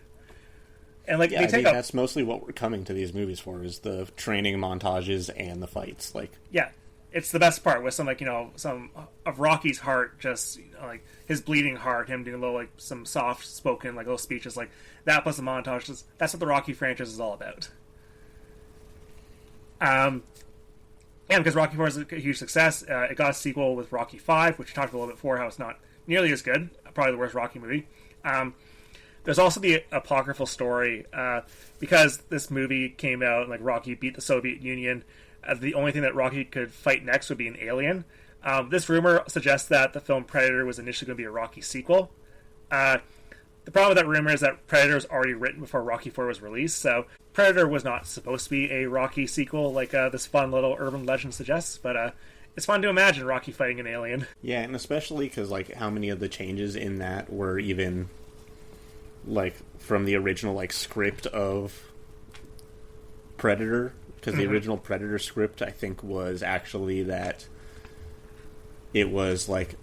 And like, yeah, I think that's mostly what we're coming to these movies for, is the training montages and the fights. Like, yeah, it's the best part with some, like, you know, some of Rocky's heart, just, you know, like his bleeding heart, him doing a little, like, some soft spoken, like, little speeches, like that plus the montages. That's what the Rocky franchise is all about. And because Rocky IV is a huge success, it got a sequel with Rocky V, which we talked a little bit before, how it's not nearly as good, probably the worst Rocky movie. There's also the apocryphal story, because this movie came out and like Rocky beat the Soviet Union. The only thing that Rocky could fight next would be an alien. This rumor suggests that the film Predator was initially going to be a Rocky sequel. The problem with that rumor is that Predator was already written before Rocky IV was released, so Predator was not supposed to be a Rocky sequel like this fun little urban legend suggests, but it's fun to imagine Rocky fighting an alien. Yeah, and especially because like how many of the changes in that were even like from the original like script of Predator, because the original Predator script I think was actually that it was like,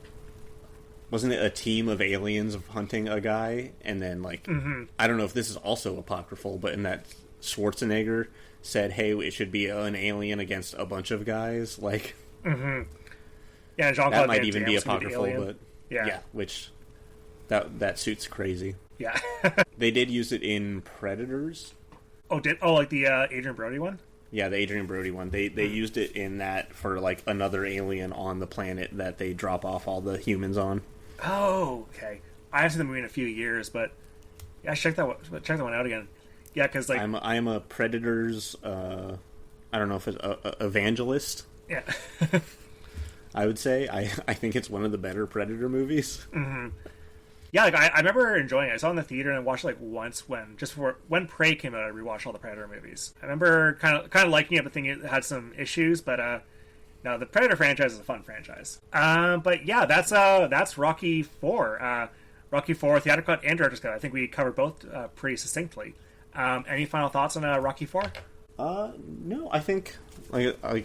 wasn't it a team of aliens hunting a guy, and then like I don't know if this is also apocryphal, but in that Schwarzenegger said, hey, it should be an alien against a bunch of guys, like yeah, that might even be apocryphal, but yeah, which that suits crazy. Yeah. They did use it in Predators. Like the Adrian Brody one? Yeah, the Adrian Brody one. They used it in that for like another alien on the planet that they drop off all the humans on. Oh, okay. I haven't seen the movie in a few years, but yeah, check that one out again. Yeah, because like I'm a Predators. I don't know if it's a evangelist. Yeah. I would say I think it's one of the better Predator movies. Mm-hmm. Yeah, like I remember enjoying it. I saw it in the theater and watched it like once when Prey came out. I rewatched all the Predator movies. I remember kind of liking it, but thinking it had some issues. But no, the Predator franchise is a fun franchise. But yeah, that's Rocky 4. Rocky 4 theatrical cut and director's cut. I think we covered both pretty succinctly. Any final thoughts on Rocky 4? No, I think like I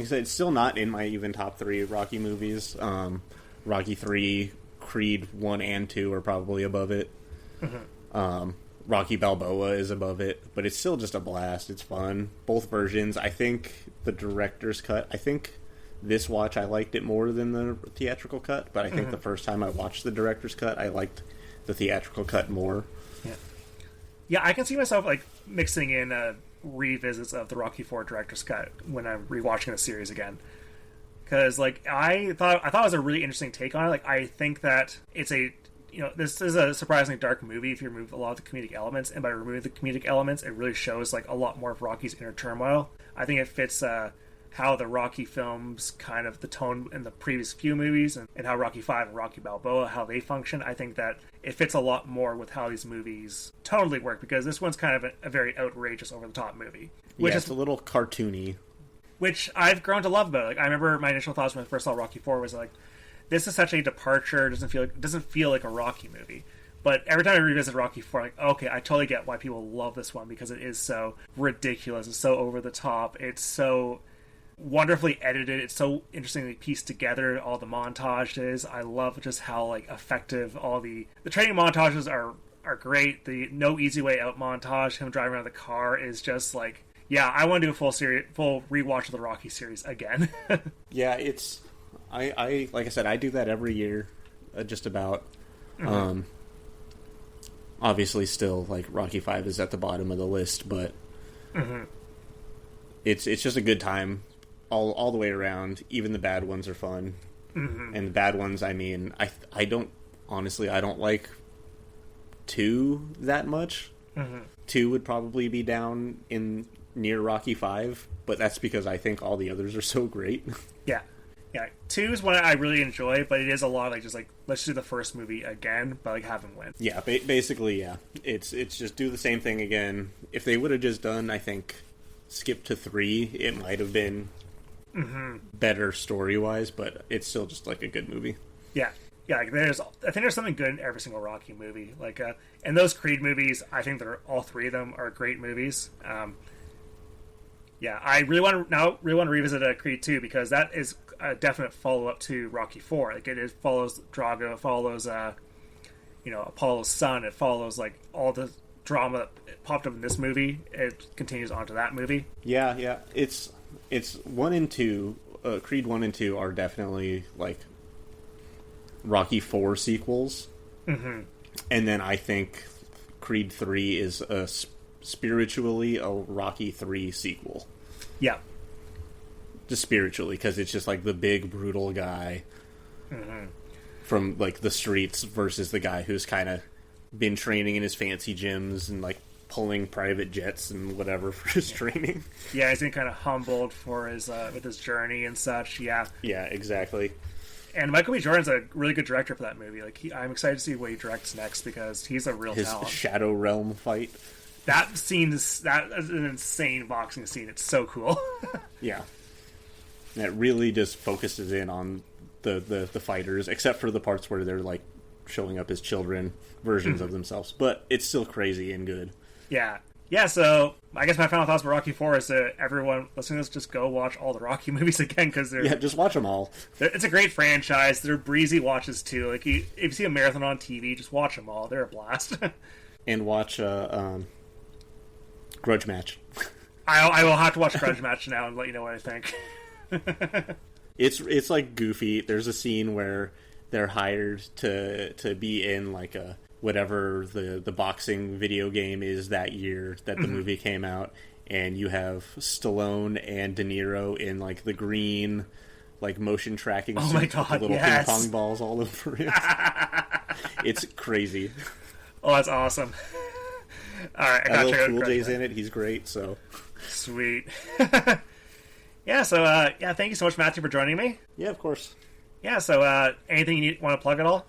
said, it's still not in my even top 3 Rocky movies. Rocky 3, Creed 1 and 2 are probably above it. Mm-hmm. Rocky Balboa is above it, but it's still just a blast. It's fun. Both versions. I think the director's cut, I think this watch I liked it more than the theatrical cut, but I think the first time I watched the director's cut, I liked the theatrical cut more. Yeah, I can see myself like mixing in revisits of the Rocky 4 director's cut when I'm rewatching the series again. Because like I thought it was a really interesting take on it. Like I think that it's this is a surprisingly dark movie if you remove a lot of the comedic elements, and by removing the comedic elements, it really shows like a lot more of Rocky's inner turmoil. I think it fits how the Rocky films, kind of the tone in the previous few movies, and how Rocky 5 and Rocky Balboa, how they function. I think that it fits a lot more with how these movies totally work, because this one's kind of a very outrageous, over-the-top movie. Which it's a little cartoony. Which I've grown to love about it. Like, I remember my initial thoughts when I first saw Rocky 4 was like, this is such a departure, it doesn't feel like a Rocky movie. But every time I revisit Rocky 4, I'm like, okay, I totally get why people love this one, because it is so ridiculous, it's so over the top, it's so wonderfully edited, it's so interestingly pieced together, all the montages. I love just how like effective all the training montages are great. The No Easy Way Out montage, him driving around the car, is just like, yeah, I want to do a full rewatch of the Rocky series again. Yeah, it's I like I said, I do that every year, just about. Mm-hmm. Obviously, still like Rocky 5 is at the bottom of the list, but it's just a good time all the way around. Even the bad ones are fun, and the bad ones, I mean, I don't like 2 that much. 2 would probably be down in near Rocky 5, but that's because I think all the others are so great. Yeah, 2 is one I really enjoy, but it is a lot like just like, let's do the first movie again, but like have him win. Yeah, basically, yeah. It's just do the same thing again. If they would have just done, I think, skip to 3, it might have been better story-wise, but it's still just like a good movie. Yeah, like I think there's something good in every single Rocky movie. Like, and those Creed movies, I think all 3 of them are great movies. Yeah, I really want to revisit Creed 2, because that is a definite follow-up to Rocky 4. Like, it follows Drago, it follows Apollo's son, it follows like all the drama that popped up in this movie. It continues onto that movie. Yeah, it's 1 and 2. Creed 1 and 2 are definitely like Rocky 4 sequels, and then I think Creed 3 is spiritually a Rocky 3 sequel. Yeah. Just spiritually, because it's just like the big brutal guy from like the streets versus the guy who's kind of been training in his fancy gyms and like pulling private jets and whatever for his training. Yeah, he's been kind of humbled for his with his journey and such. Yeah, exactly. And Michael B. Jordan's a really good director for that movie. Like, I'm excited to see what he directs next, because he's a real talent. His Shadow Realm fight. That is an insane boxing scene. It's so cool. Yeah. And it really just focuses in on the fighters, except for the parts where they're like showing up as children versions of themselves. But it's still crazy and good. Yeah. Yeah, so I guess my final thoughts for Rocky 4 is to everyone listening to this, just go watch all the Rocky movies again, because just watch them all. It's a great franchise. They're breezy watches too. Like, if you see a marathon on TV, just watch them all. They're a blast. And watch Grudge Match. I will have to watch Grudge Match now and let you know what I think. It's like goofy. There's a scene where they're hired to be in like a whatever the boxing video game is that year that the movie came out, and you have Stallone and De Niro in like the green like motion tracking suit with the little ping pong balls all over it. It's crazy. Oh, that's awesome. All right, I got you. Cool J's in it. He's great. So sweet. Yeah, so, thank you so much, Matthew, for joining me. Yeah, of course. Yeah, so, anything you want to plug at all?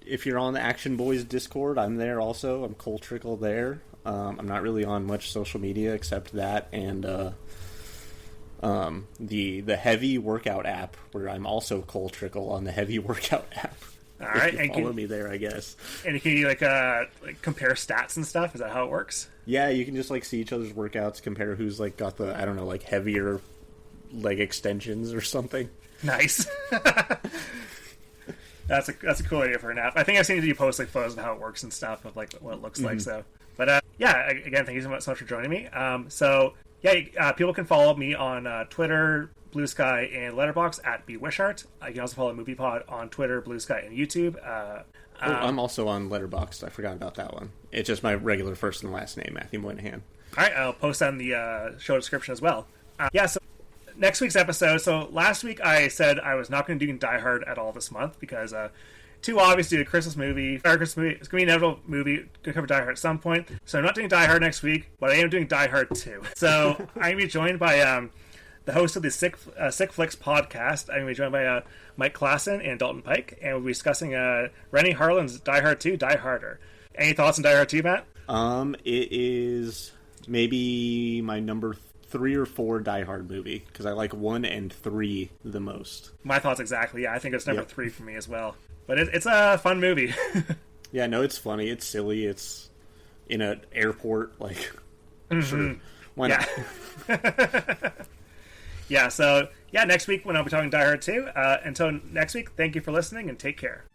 If you're on the Action Boys Discord, I'm there also. I'm Cole Trickle there. I'm not really on much social media except that and the Heavy Workout app, where I'm also Cole Trickle on the Heavy Workout app. All right, and follow me there, I guess. And can you like compare stats and stuff? Is that how it works? Yeah, you can just like see each other's workouts, compare who's like got the like heavier leg extensions or something. Nice. That's a cool idea for an app. I think I've seen you post like photos of how it works and stuff of like what it looks like. So, but again, thank you so much for joining me. People can follow me on Twitter, Blue Sky, and Letterboxd at bwishart. You can also follow MoviePod on Twitter, Blue Sky, and YouTube. I'm also on Letterboxd. I forgot about that one. It's just my regular first and last name, Matthew Moynahan. All right, I'll post that in the show description as well. So next week's episode. So last week I said I was not going to do Die Hard at all this month because too obvious to do a Christmas movie. It's going to be an inevitable movie. Going to cover Die Hard at some point. So I'm not doing Die Hard next week, but I am doing Die Hard 2. So I'm going to be joined by the host of the Sick Flicks podcast. I'm going to be joined by Mike Klassen and Dalton Pike, and we'll be discussing Rennie Harlin's Die Hard 2, Die Harder. Any thoughts on Die Hard 2, Matt? It is maybe my number 3 or 4 Die Hard movie, because I like 1 and 3 the most. My thoughts exactly. Yeah, I think it's number 3 for me as well. But it's a fun movie. Yeah, no, it's funny. It's silly. It's in an airport. Like, sure, why not? Yeah, so, next week when I'll be talking Die Hard 2. Until next week, thank you for listening and take care.